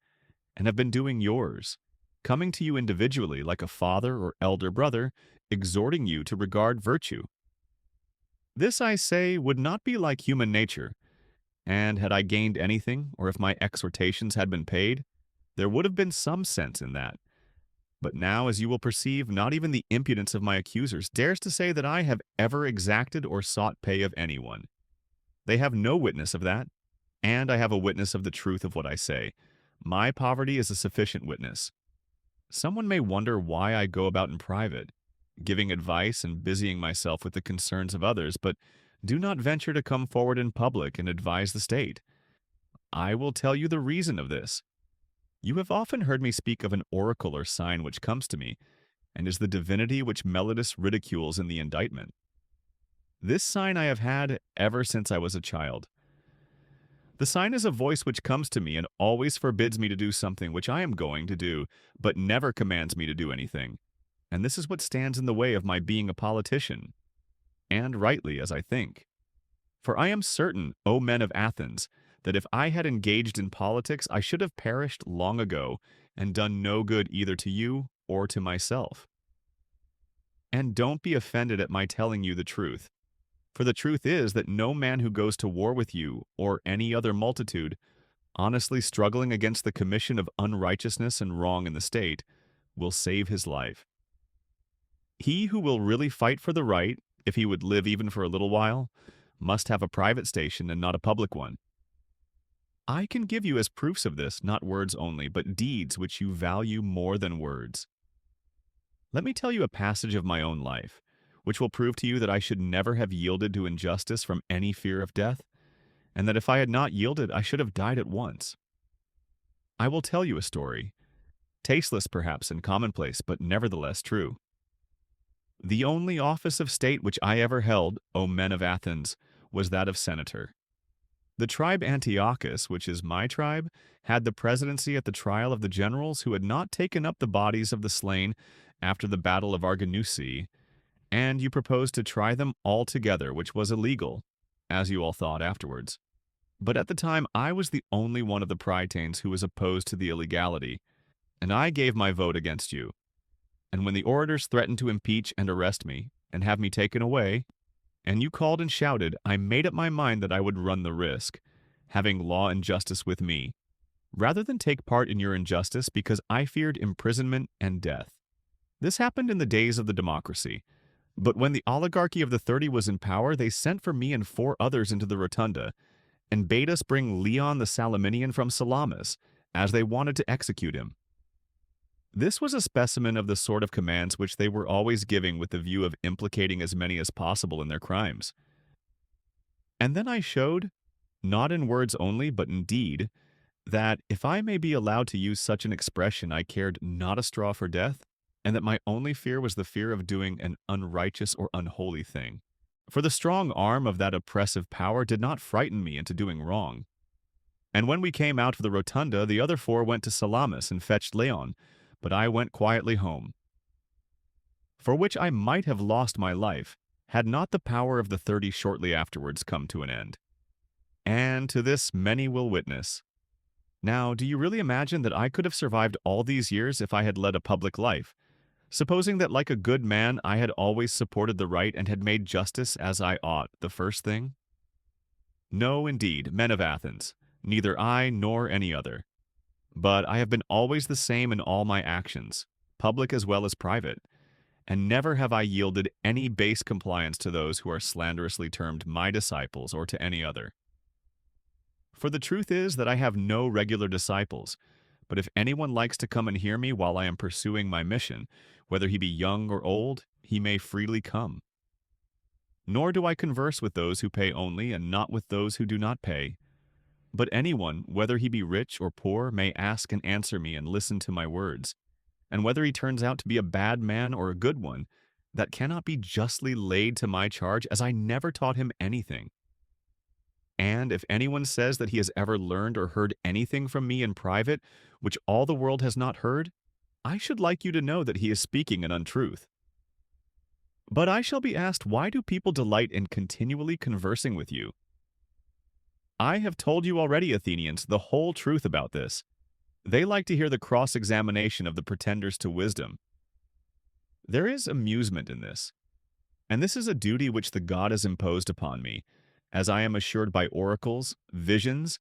A: and have been doing yours, coming to you individually like a father or elder brother, exhorting you to regard virtue. This, I say, would not be like human nature, and had I gained anything, or if my exhortations had been paid, there would have been some sense in that. But now, as you will perceive, not even the impudence of my accusers dares to say that I have ever exacted or sought pay of anyone. They have no witness of that, and I have a witness of the truth of what I say. My poverty is a sufficient witness. Someone may wonder why I go about in private, giving advice and busying myself with the concerns of others, but do not venture to come forward in public and advise the state. I will tell you the reason of this. You have often heard me speak of an oracle or sign which comes to me, and is the divinity which Mellitus ridicules in the indictment. This sign I have had ever since I was a child. The sign is a voice which comes to me and always forbids me to do something which I am going to do, but never commands me to do anything. And this is what stands in the way of my being a politician. And rightly, as I think. For I am certain, O men of Athens, that if I had engaged in politics, I should have perished long ago, and done no good either to you or to myself. And don't be offended at my telling you the truth. For the truth is that no man who goes to war with you, or any other multitude, honestly struggling against the commission of unrighteousness and wrong in the state, will save his life. He who will really fight for the right, if he would live even for a little while, must have a private station and not a public one. I can give you as proofs of this, not words only, but deeds which you value more than words. Let me tell you a passage of my own life, which will prove to you that I should never have yielded to injustice from any fear of death, and that if I had not yielded, I should have died at once. I will tell you a story, tasteless perhaps and commonplace, but nevertheless true. The only office of state which I ever held, O men of Athens, was that of senator. The tribe Antiochus, which is my tribe, had the presidency at the trial of the generals who had not taken up the bodies of the slain after the battle of Arginusi, and you proposed to try them all together, which was illegal, as you all thought afterwards. But at the time I was the only one of the praetanes who was opposed to the illegality, and I gave my vote against you. And when the orators threatened to impeach and arrest me, and have me taken away, and you called and shouted, I made up my mind that I would run the risk, having law and justice with me, rather than take part in your injustice, because I feared imprisonment and death. This happened in the days of the democracy. But when the oligarchy of the 30 was in power, they sent for me and 4 others into the rotunda, and bade us bring Leon the Salaminian from Salamis, as they wanted to execute him. This was a specimen of the sort of commands which they were always giving with the view of implicating as many as possible in their crimes. And then I showed, not in words only, but in deed, that if I may be allowed to use such an expression, I cared not a straw for death, and that my only fear was the fear of doing an unrighteous or unholy thing. For the strong arm of that oppressive power did not frighten me into doing wrong. And when we came out of the rotunda, the other 4 went to Salamis and fetched Leon, but I went quietly home. for which I might have lost my life, had not the power of the 30 shortly afterwards come to an end. And to this many will witness. Now, do you really imagine that I could have survived all these years if I had led a public life, supposing that like a good man I had always supported the right and had made justice as I ought the first thing? No, indeed, men of Athens, neither I nor any other. But I have been always the same in all my actions, public as well as private, and never have I yielded any base compliance to those who are slanderously termed my disciples or to any other. For the truth is that I have no regular disciples, but if anyone likes to come and hear me while I am pursuing my mission, whether he be young or old, he may freely come. Nor do I converse with those who pay only, and not with those who do not pay. But anyone, whether he be rich or poor, may ask and answer me and listen to my words. And whether he turns out to be a bad man or a good one, that cannot be justly laid to my charge, as I never taught him anything. And if anyone says that he has ever learned or heard anything from me in private, which all the world has not heard, I should like you to know that he is speaking an untruth. But I shall be asked, why do people delight in continually conversing with you? I have told you already, Athenians, the whole truth about this. They like to hear the cross-examination of the pretenders to wisdom. There is amusement in this, and this is a duty which the god has imposed upon me, as I am assured by oracles, visions,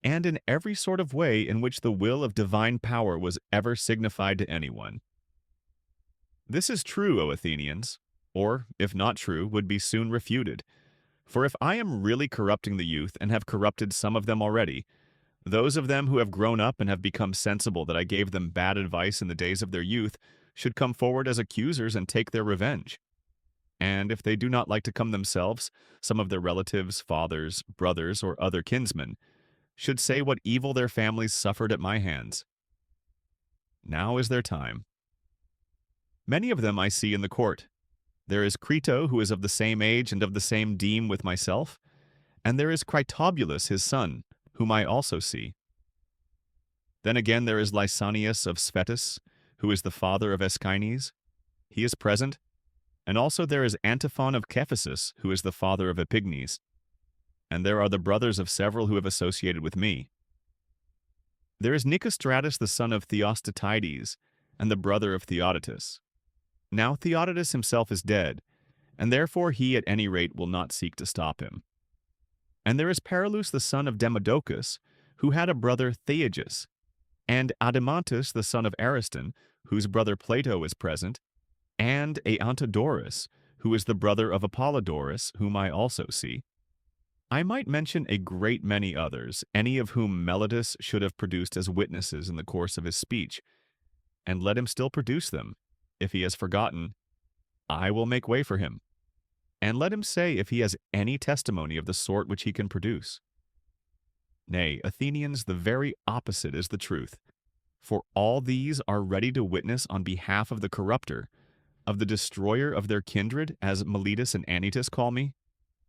A: and in every sort of way in which the will of divine power was ever signified to anyone. This is true, O Athenians, or, if not true, would be soon refuted. For if I am really corrupting the youth, and have corrupted some of them already, those of them who have grown up and have become sensible that I gave them bad advice in the days of their youth should come forward as accusers and take their revenge. And if they do not like to come themselves, some of their relatives, fathers, brothers, or other kinsmen should say what evil their families suffered at my hands. Now is their time. Many of them I see in the court. There is Crito, who is of the same age and of the same deme with myself, and there is Critobulus, his son, whom I also see. Then again there is Lysanias of Sphetus, who is the father of Aeschines. He is present. And also there is Antiphon of Cephisus, who is the father of Epignes. And there are the brothers of several who have associated with me. There is Nicostratus, the son of Theostotides, and the brother of Theodotus. Now Theodotus himself is dead, and therefore he at any rate will not seek to stop him. And there is Paralus, the son of Demodocus, who had a brother Theagus, and Adimantus, the son of Ariston, whose brother Plato is present, and Aeantodorus, who is the brother of Apollodorus, whom I also see. I might mention a great many others, any of whom Meletus should have produced as witnesses in the course of his speech, and let him still produce them. If he has forgotten, I will make way for him, and let him say if he has any testimony of the sort which he can produce. Nay, Athenians, the very opposite is the truth, for all these are ready to witness on behalf of the corrupter, of the destroyer of their kindred, as Meletus and Anytus call me.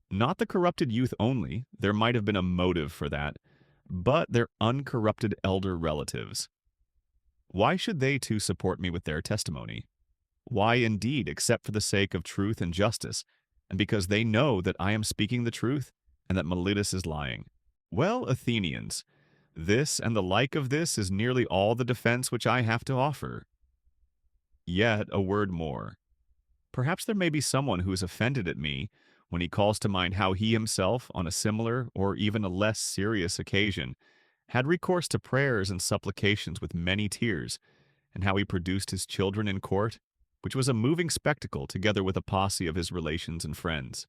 A: Not the corrupted youth only, there might have been a motive for that, but their uncorrupted elder relatives. Why should they too support me with their testimony? Why indeed, except for the sake of truth and justice, and because they know that I am speaking the truth, and that Meletus is lying? Well, Athenians, this and the like of this is nearly all the defense which I have to offer. Yet a word more. Perhaps there may be someone who is offended at me when he calls to mind how he himself, on a similar or even a less serious occasion, had recourse to prayers and supplications with many tears, and how he produced his children in court, which was a moving spectacle together with a posse of his relations and friends.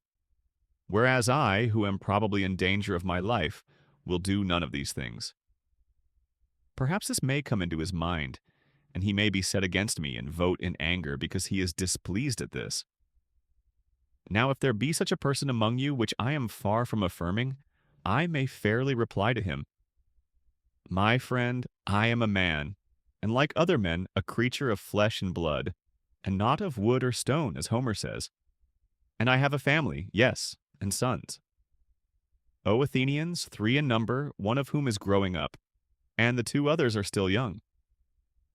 A: Whereas I, who am probably in danger of my life, will do none of these things. Perhaps this may come into his mind, and he may be set against me and vote in anger because he is displeased at this. Now if there be such a person among you, which I am far from affirming, I may fairly reply to him, My friend, I am a man, and like other men, a creature of flesh and blood, and not of wood or stone, as Homer says. And I have a family, yes, and sons. O Athenians, 3 in number, one of whom is growing up, and the 2 others are still young.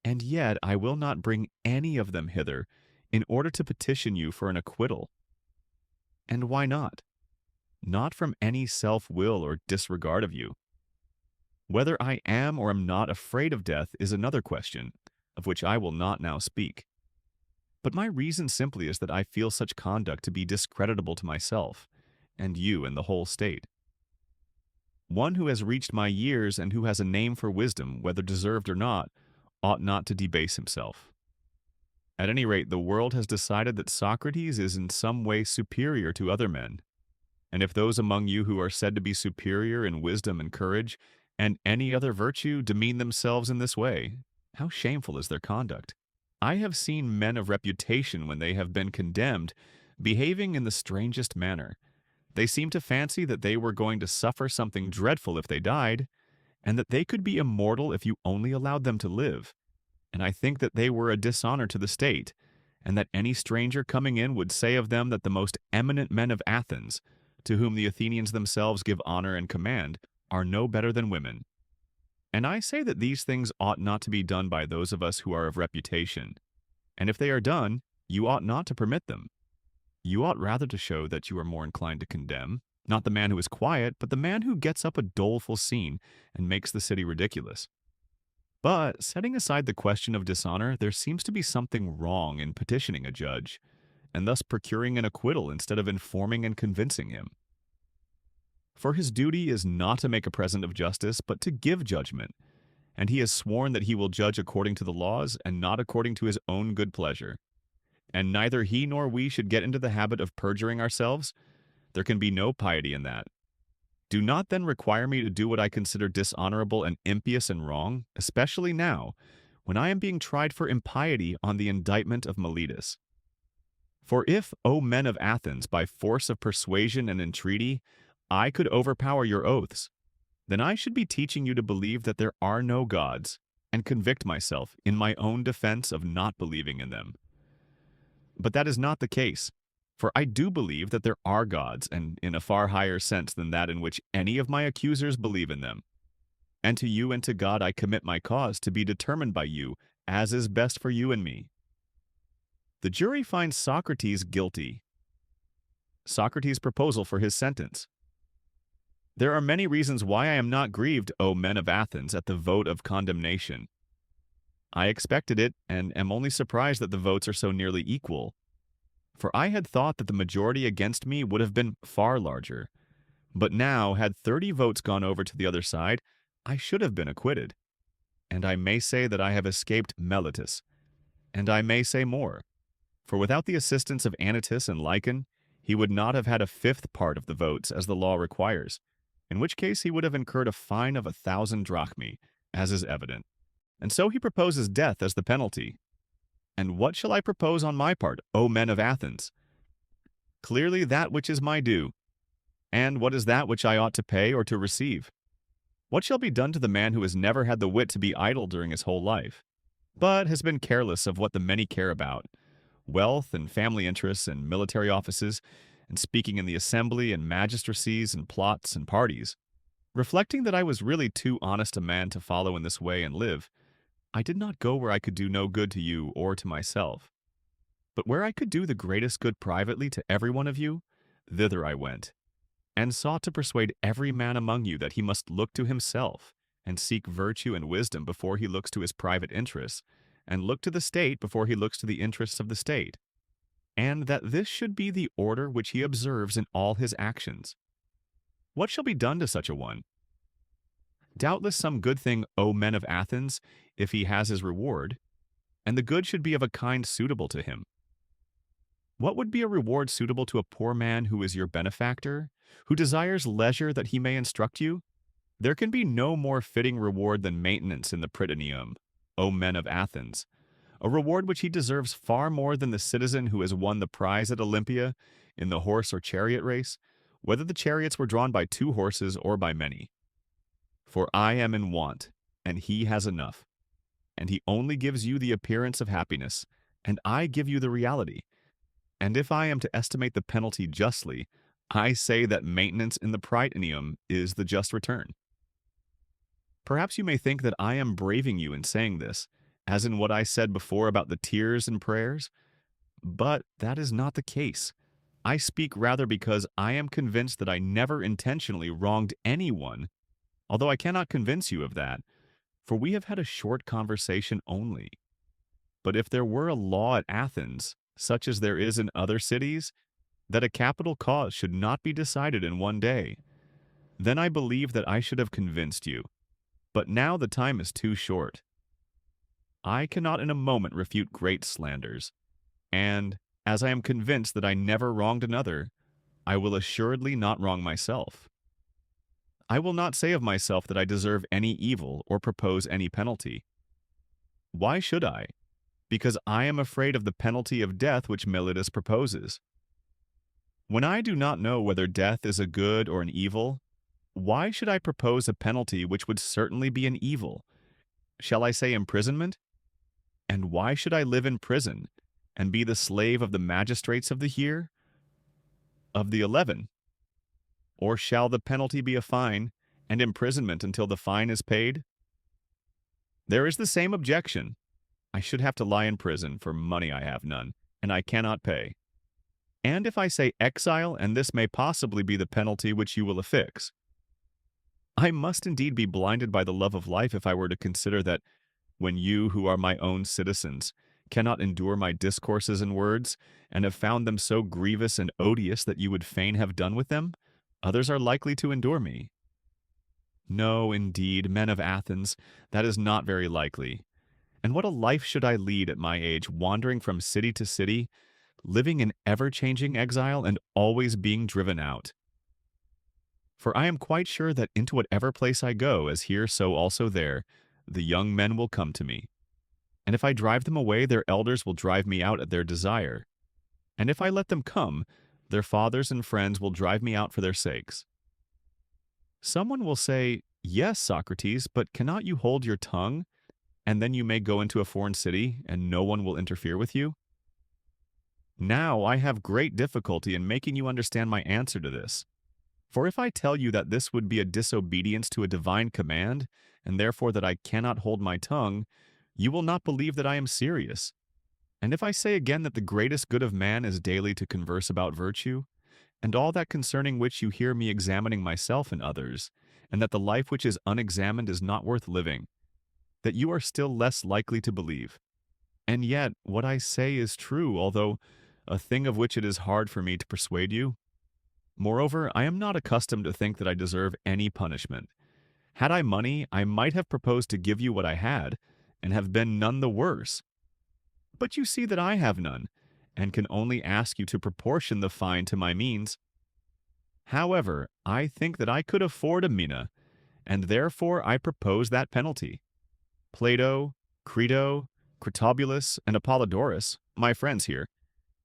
A: And yet I will not bring any of them hither, in order to petition you for an acquittal. And why not? Not from any self-will or disregard of you. Whether I am or am not afraid of death is another question, of which I will not now speak. But my reason simply is that I feel such conduct to be discreditable to myself, and you and the whole state. One who has reached my years and who has a name for wisdom, whether deserved or not, ought not to debase himself. At any rate, the world has decided that Socrates is in some way superior to other men. And if those among you who are said to be superior in wisdom and courage, and any other virtue, demean themselves in this way, how shameful is their conduct! I have seen men of reputation, when they have been condemned, behaving in the strangest manner. They seemed to fancy that they were going to suffer something dreadful if they died, and that they could be immortal if you only allowed them to live. And I think that they were a dishonor to the state, and that any stranger coming in would say of them that the most eminent men of Athens, to whom the Athenians themselves give honor and command, are no better than women. And I say that these things ought not to be done by those of us who are of reputation. And if they are done, you ought not to permit them. You ought rather to show that you are more inclined to condemn, not the man who is quiet, but the man who gets up a doleful scene and makes the city ridiculous. But, setting aside the question of dishonor, there seems to be something wrong in petitioning a judge, and thus procuring an acquittal instead of informing and convincing him. For his duty is not to make a present of justice, but to give judgment, and he has sworn that he will judge according to the laws and not according to his own good pleasure. And neither he nor we should get into the habit of perjuring ourselves. There can be no piety in that. Do not then require me to do what I consider dishonorable and impious and wrong, especially now, when I am being tried for impiety on the indictment of Miletus. For if, O men of Athens, by force of persuasion and entreaty, I could overpower your oaths, then I should be teaching you to believe that there are no gods, and convict myself in my own defense of not believing in them. But that is not the case, for I do believe that there are gods, and in a far higher sense than that in which any of my accusers believe in them. And to you and to God I commit my cause to be determined by you, as is best for you and me. The jury finds Socrates guilty. Socrates' proposal for his sentence. There are many reasons why I am not grieved, O men of Athens, at the vote of condemnation. I expected it, and am only surprised that the votes are so nearly equal. For I had thought that the majority against me would have been far larger. But now, had 30 votes gone over to the other side, I should have been acquitted. And I may say that I have escaped Miletus. And I may say more. For without the assistance of Anytus and Lycon, he would not have had a fifth part of the votes, as the law requires, in which case he would have incurred a fine of 1,000 drachmae, as is evident. And so he proposes death as the penalty. And what shall I propose on my part, O men of Athens? Clearly that which is my due. And what is that which I ought to pay or to receive? What shall be done to the man who has never had the wit to be idle during his whole life, but has been careless of what the many care about, wealth and family interests and military offices, and speaking in the assembly and magistracies and plots and parties? Reflecting that I was really too honest a man to follow in this way and live, I did not go where I could do no good to you or to myself. But where I could do the greatest good privately to every one of you, thither I went, and sought to persuade every man among you that he must look to himself, and seek virtue and wisdom before he looks to his private interests, and look to the state before he looks to the interests of the state, and that this should be the order which he observes in all his actions. What shall be done to such a one? Doubtless some good thing, O men of Athens, if he has his reward, and the good should be of a kind suitable to him. What would be a reward suitable to a poor man who is your benefactor, who desires leisure that he may instruct you? There can be no more fitting reward than maintenance in the Prytaneum, O men of Athens, a reward which he deserves far more than the citizen who has won the prize at Olympia in the horse or chariot race, whether the chariots were drawn by 2 horses or by many. For I am in want, and he has enough, and he only gives you the appearance of happiness, and I give you the reality. And if I am to estimate the penalty justly, I say that maintenance in the Prytaneum is the just return. Perhaps you may think that I am braving you in saying this, as in what I said before about the tears and prayers. But that is not the case. I speak rather because I am convinced that I never intentionally wronged anyone, although I cannot convince you of that, for we have had a short conversation only. But if there were a law at Athens, such as there is in other cities, that a capital cause should not be decided in one day, then I believe that I should have convinced you. But now the time is too short. I cannot in a moment refute great slanders, and, as I am convinced that I never wronged another, I will assuredly not wrong myself. I will not say of myself that I deserve any evil or propose any penalty. Why should I? Because I am afraid of the penalty of death which Melitus proposes. When I do not know whether death is a good or an evil, why should I propose a penalty which would certainly be an evil? Shall I say imprisonment? And why should I live in prison and be the slave of the magistrates of the year? Of the 11? Or shall the penalty be a fine and imprisonment until the fine is paid? There is the same objection. I should have to lie in prison for money I have none, and I cannot pay. And if I say exile, and this may possibly be the penalty which you will affix, I must indeed be blinded by the love of life if I were to consider that, when you, who are my own citizens, cannot endure my discourses and words, and have found them so grievous and odious that you would fain have done with them, others are likely to endure me. No, indeed, men of Athens, that is not very likely. And what a life should I lead at my age, wandering from city to city, living in ever-changing exile and always being driven out. For I am quite sure that into whatever place I go, as here so also there, the young men will come to me. And if I drive them away, their elders will drive me out at their desire. And if I let them come, their fathers and friends will drive me out for their sakes. Someone will say, "Yes, Socrates, but cannot you hold your tongue, and then you may go into a foreign city, and no one will interfere with you?" Now I have great difficulty in making you understand my answer to this. For if I tell you that this would be a disobedience to a divine command, and therefore that I cannot hold my tongue, you will not believe that I am serious. And if I say again that the greatest good of man is daily to converse about virtue, and all that concerning which you hear me examining myself and others, and that the life which is unexamined is not worth living, that you are still less likely to believe. And yet what I say is true, although a thing of which it is hard for me to persuade you. Moreover, I am not accustomed to think that I deserve any punishment. Had I money, I might have proposed to give you what I had, and have been none the worse. But you see that I have none, and can only ask you to proportion the fine to my means. However, I think that I could afford a mina, and therefore I propose that penalty. Plato, Crito, Critobulus, and Apollodorus, my friends here,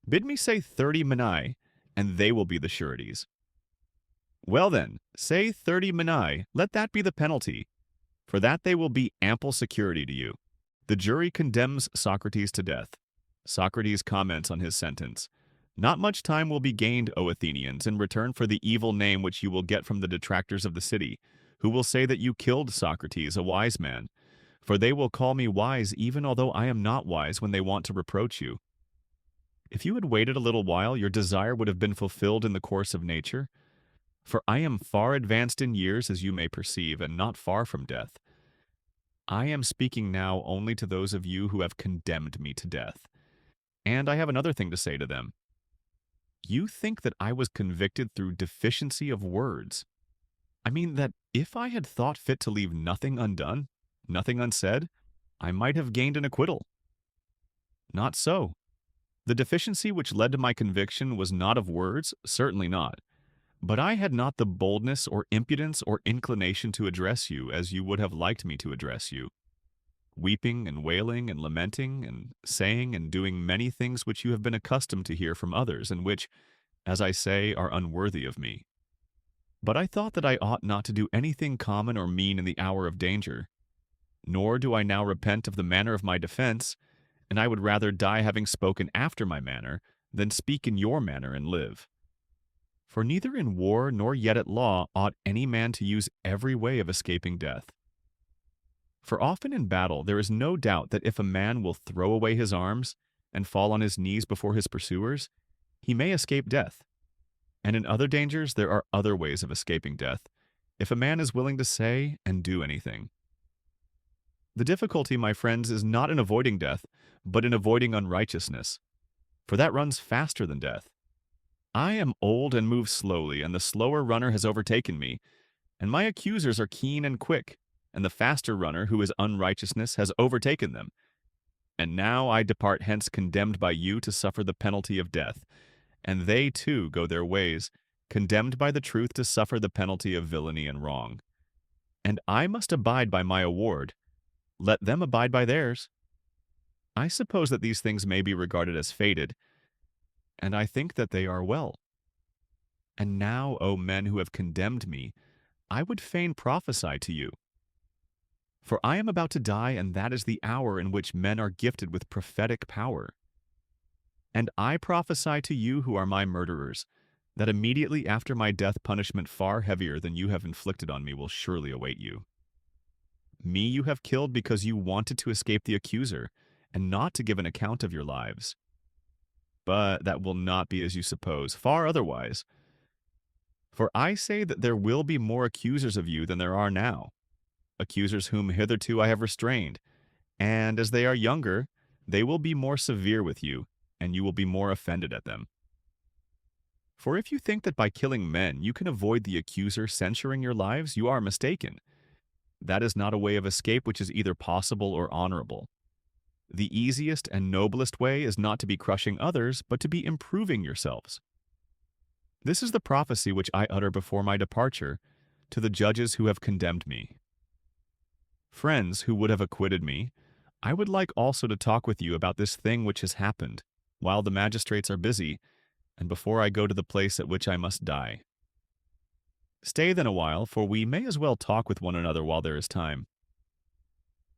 A: bid me say 30 minae, and they will be the sureties. Well then, say 30 minae, let that be the penalty. For that they will be ample security to you. The jury condemns Socrates to death. Socrates comments on his sentence. Not much time will be gained, O Athenians, in return for the evil name which you will get from the detractors of the city, who will say that you killed Socrates, a wise man. For they will call me wise even although I am not wise when they want to reproach you. If you had waited a little while, your desire would have been fulfilled in the course of nature. For I am far advanced in years, as you may perceive, and not far from death. I am speaking now only to those of you who have condemned me to death. And I have another thing to say to them. You think that I was convicted through deficiency of words. I mean that if I had thought fit to leave nothing undone, nothing unsaid, I might have gained an acquittal. Not so. The deficiency which led to my conviction was not of words, certainly not. But I had not the boldness or impudence or inclination to address you as you would have liked me to address you, weeping and wailing and lamenting and saying and doing many things which you have been accustomed to hear from others, and which, as I say, are unworthy of me. But I thought that I ought not to do anything common or mean in the hour of danger. Nor do I now repent of the manner of my defense, and I would rather die having spoken after my manner than speak in your manner and live. For neither in war nor yet at law ought any man to use every way of escaping death. For often in battle there is no doubt that if a man will throw away his arms, and fall on his knees before his pursuers, he may escape death. And in other dangers, there are other ways of escaping death, if a man is willing to say and do anything. The difficulty, my friends, is not in avoiding death, but in avoiding unrighteousness, for that runs faster than death. I am old and move slowly, and the slower runner has overtaken me, and my accusers are keen and quick, and the faster runner, who is unrighteousness, has overtaken them. And now I depart hence condemned by you to suffer the penalty of death, and they too go their ways, condemned by the truth to suffer the penalty of villainy and wrong. And I must abide by my award. Let them abide by theirs. I suppose that these things may be regarded as fated, and I think that they are well. And now, O men who have condemned me, I would fain prophesy to you. For I am about to die, and that is the hour in which men are gifted with prophetic power. And I prophesy to you who are my murderers, that immediately after my death punishment far heavier than you have inflicted on me will surely await you. Me you have killed because you wanted to escape the accuser, and not to give an account of your lives. But that will not be as you suppose, far otherwise. For I say that there will be more accusers of you than there are now, accusers whom hitherto I have restrained, and as they are younger, they will be more severe with you, and you will be more offended at them. For if you think that by killing men you can avoid the accuser censuring your lives, you are mistaken. That is not a way of escape which is either possible or honorable. The easiest and noblest way is not to be crushing others, but to be improving yourselves. This is the prophecy which I utter before my departure to the judges who have condemned me. Friends who would have acquitted me, I would like also to talk with you about this thing which has happened, while the magistrates are busy, and before I go to the place at which I must die. Stay then a while, for we may as well talk with one another while there is time.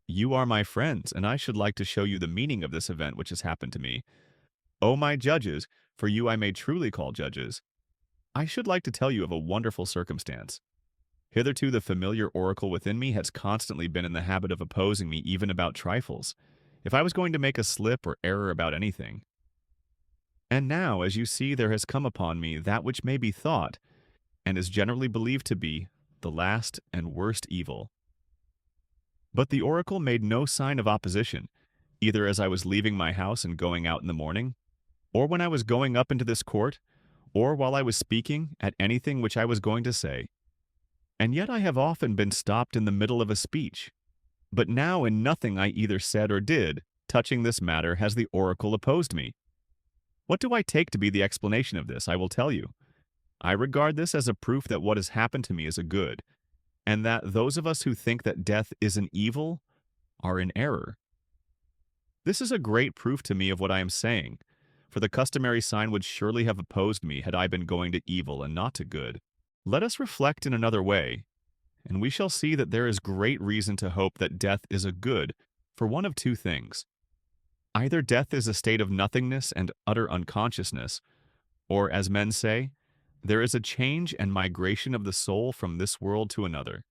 A: You are my friends, and I should like to show you the meaning of this event which has happened to me. O my judges, for you I may truly call judges, I should like to tell you of a wonderful circumstance. Hitherto the familiar oracle within me has constantly been in the habit of opposing me even about trifles, if I was going to make a slip or error about anything. And now, as you see, there has come upon me that which may be thought, and is generally believed to be, the last and worst evil. But the oracle made no sign of opposition, either as I was leaving my house and going out in the morning, or when I was going up into this court, or while I was speaking at anything which I was going to say. And yet I have often been stopped in the middle of a speech. But now in nothing I either said or did, touching this matter, has the oracle opposed me. What do I take to be the explanation of this? I will tell you. I regard this as a proof that what has happened to me is a good, and that those of us who think that death is an evil are in error. This is a great proof to me of what I am saying, for the customary sign would surely have opposed me had I been going to evil and not to good. Let us reflect in another way, and we shall see that there is great reason to hope that death is a good for one of two things. Either death is a state of nothingness and utter unconsciousness, or, as men say, there is a change and migration of the soul from this world to another.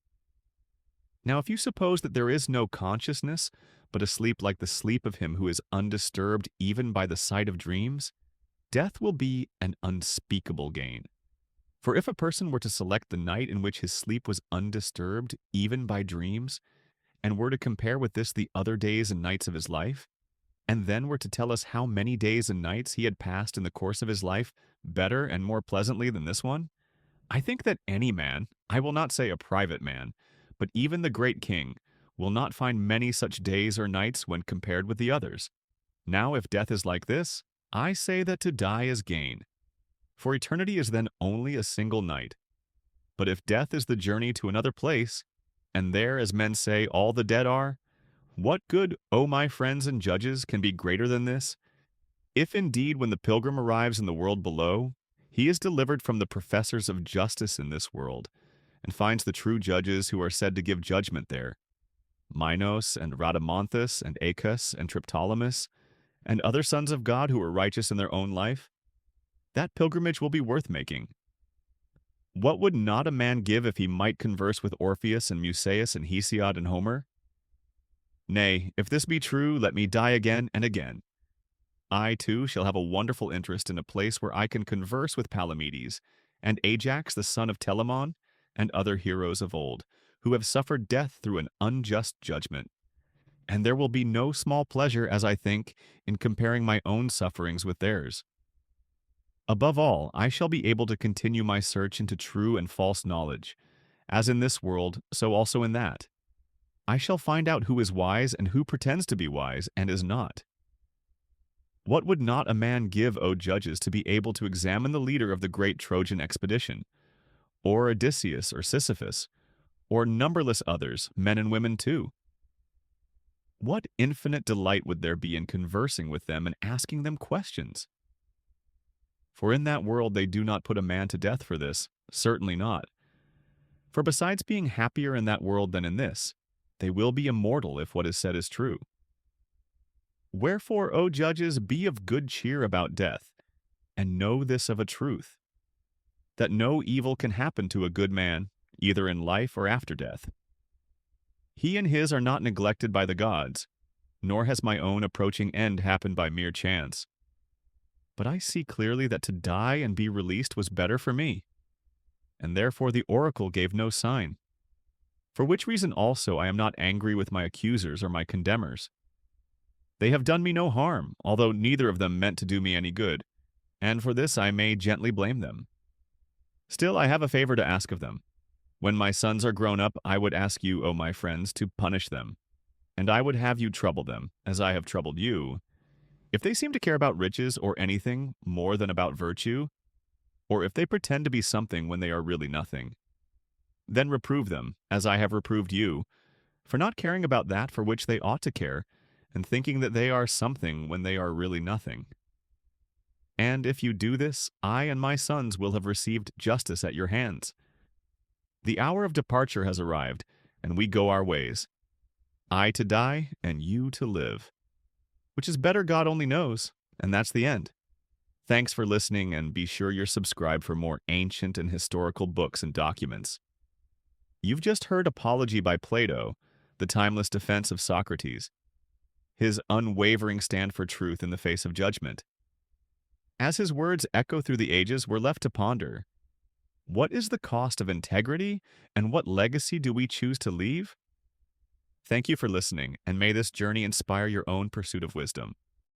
A: Now, if you suppose that there is no consciousness, but a sleep like the sleep of him who is undisturbed even by the sight of dreams, death will be an unspeakable gain. For if a person were to select the night in which his sleep was undisturbed even by dreams, and were to compare with this the other days and nights of his life, and then were to tell us how many days and nights he had passed in the course of his life better and more pleasantly than this one, I think that any man, I will not say a private man, but even the great king, will not find many such days or nights when compared with the others. Now, if death is like this, I say that to die is gain. For eternity is then only a single night. But if death is the journey to another place, and there, as men say, all the dead are, what good, O my friends and judges, can be greater than this? If indeed when the pilgrim arrives in the world below, he is delivered from the professors of justice in this world, and finds the true judges who are said to give judgment there, Minos and Rhadamanthus and Acus and Triptolemus, and other sons of God who were righteous in their own life, that pilgrimage will be worth making. What would not a man give if he might converse with Orpheus and Musaeus and Hesiod and Homer? Nay, if this be true, let me die again and again. I, too, shall have a wonderful interest in a place where I can converse with Palamedes, and Ajax the son of Telamon, and other heroes of old, who have suffered death through an unjust judgment. And there will be no small pleasure, as I think, in comparing my own sufferings with theirs. Above all, I shall be able to continue my search into true and false knowledge, as in this world, so also in that. I shall find out who is wise and who pretends to be wise and is not. What would not a man give, O judges, to be able to examine the leader of the great Trojan expedition, or Odysseus or Sisyphus, or numberless others, men and women too? What infinite delight would there be in conversing with them and asking them questions? For in that world they do not put a man to death for this, certainly not. For besides being happier in that world than in this, they will be immortal if what is said is true. Wherefore, O judges, be of good cheer about death, and know this of a truth, that no evil can happen to a good man, either in life or after death. He and his are not neglected by the gods, nor has my own approaching end happened by mere chance. But I see clearly that to die and be released was better for me, and therefore the oracle gave no sign. For which reason also I am not angry with my accusers or my condemners. They have done me no harm, although neither of them meant to do me any good, and for this I may gently blame them. Still, I have a favor to ask of them. When my sons are grown up, I would ask you, O my friends, to punish them, and I would have you trouble them, as I have troubled you. If they seem to care about riches or anything more than about virtue, or if they pretend to be something when they are really nothing, then reprove them, as I have reproved you, for not caring about that for which they ought to care, and thinking that they are something when they are really nothing. And if you do this, I and my sons will have received justice at your hands. The hour of departure has arrived, and we go our ways. I to die, and you to live. Which is better God only knows, and that's the end. Thanks for listening, and be sure you're subscribed for more ancient and historical books and documents. You've just heard Apology by Plato, the timeless defense of Socrates, his unwavering stand for truth in the face of judgment. As his words echo through the ages, we're left to ponder, what is the cost of integrity, and what legacy do we choose to leave? Thank you for listening, and may this journey inspire your own pursuit of wisdom.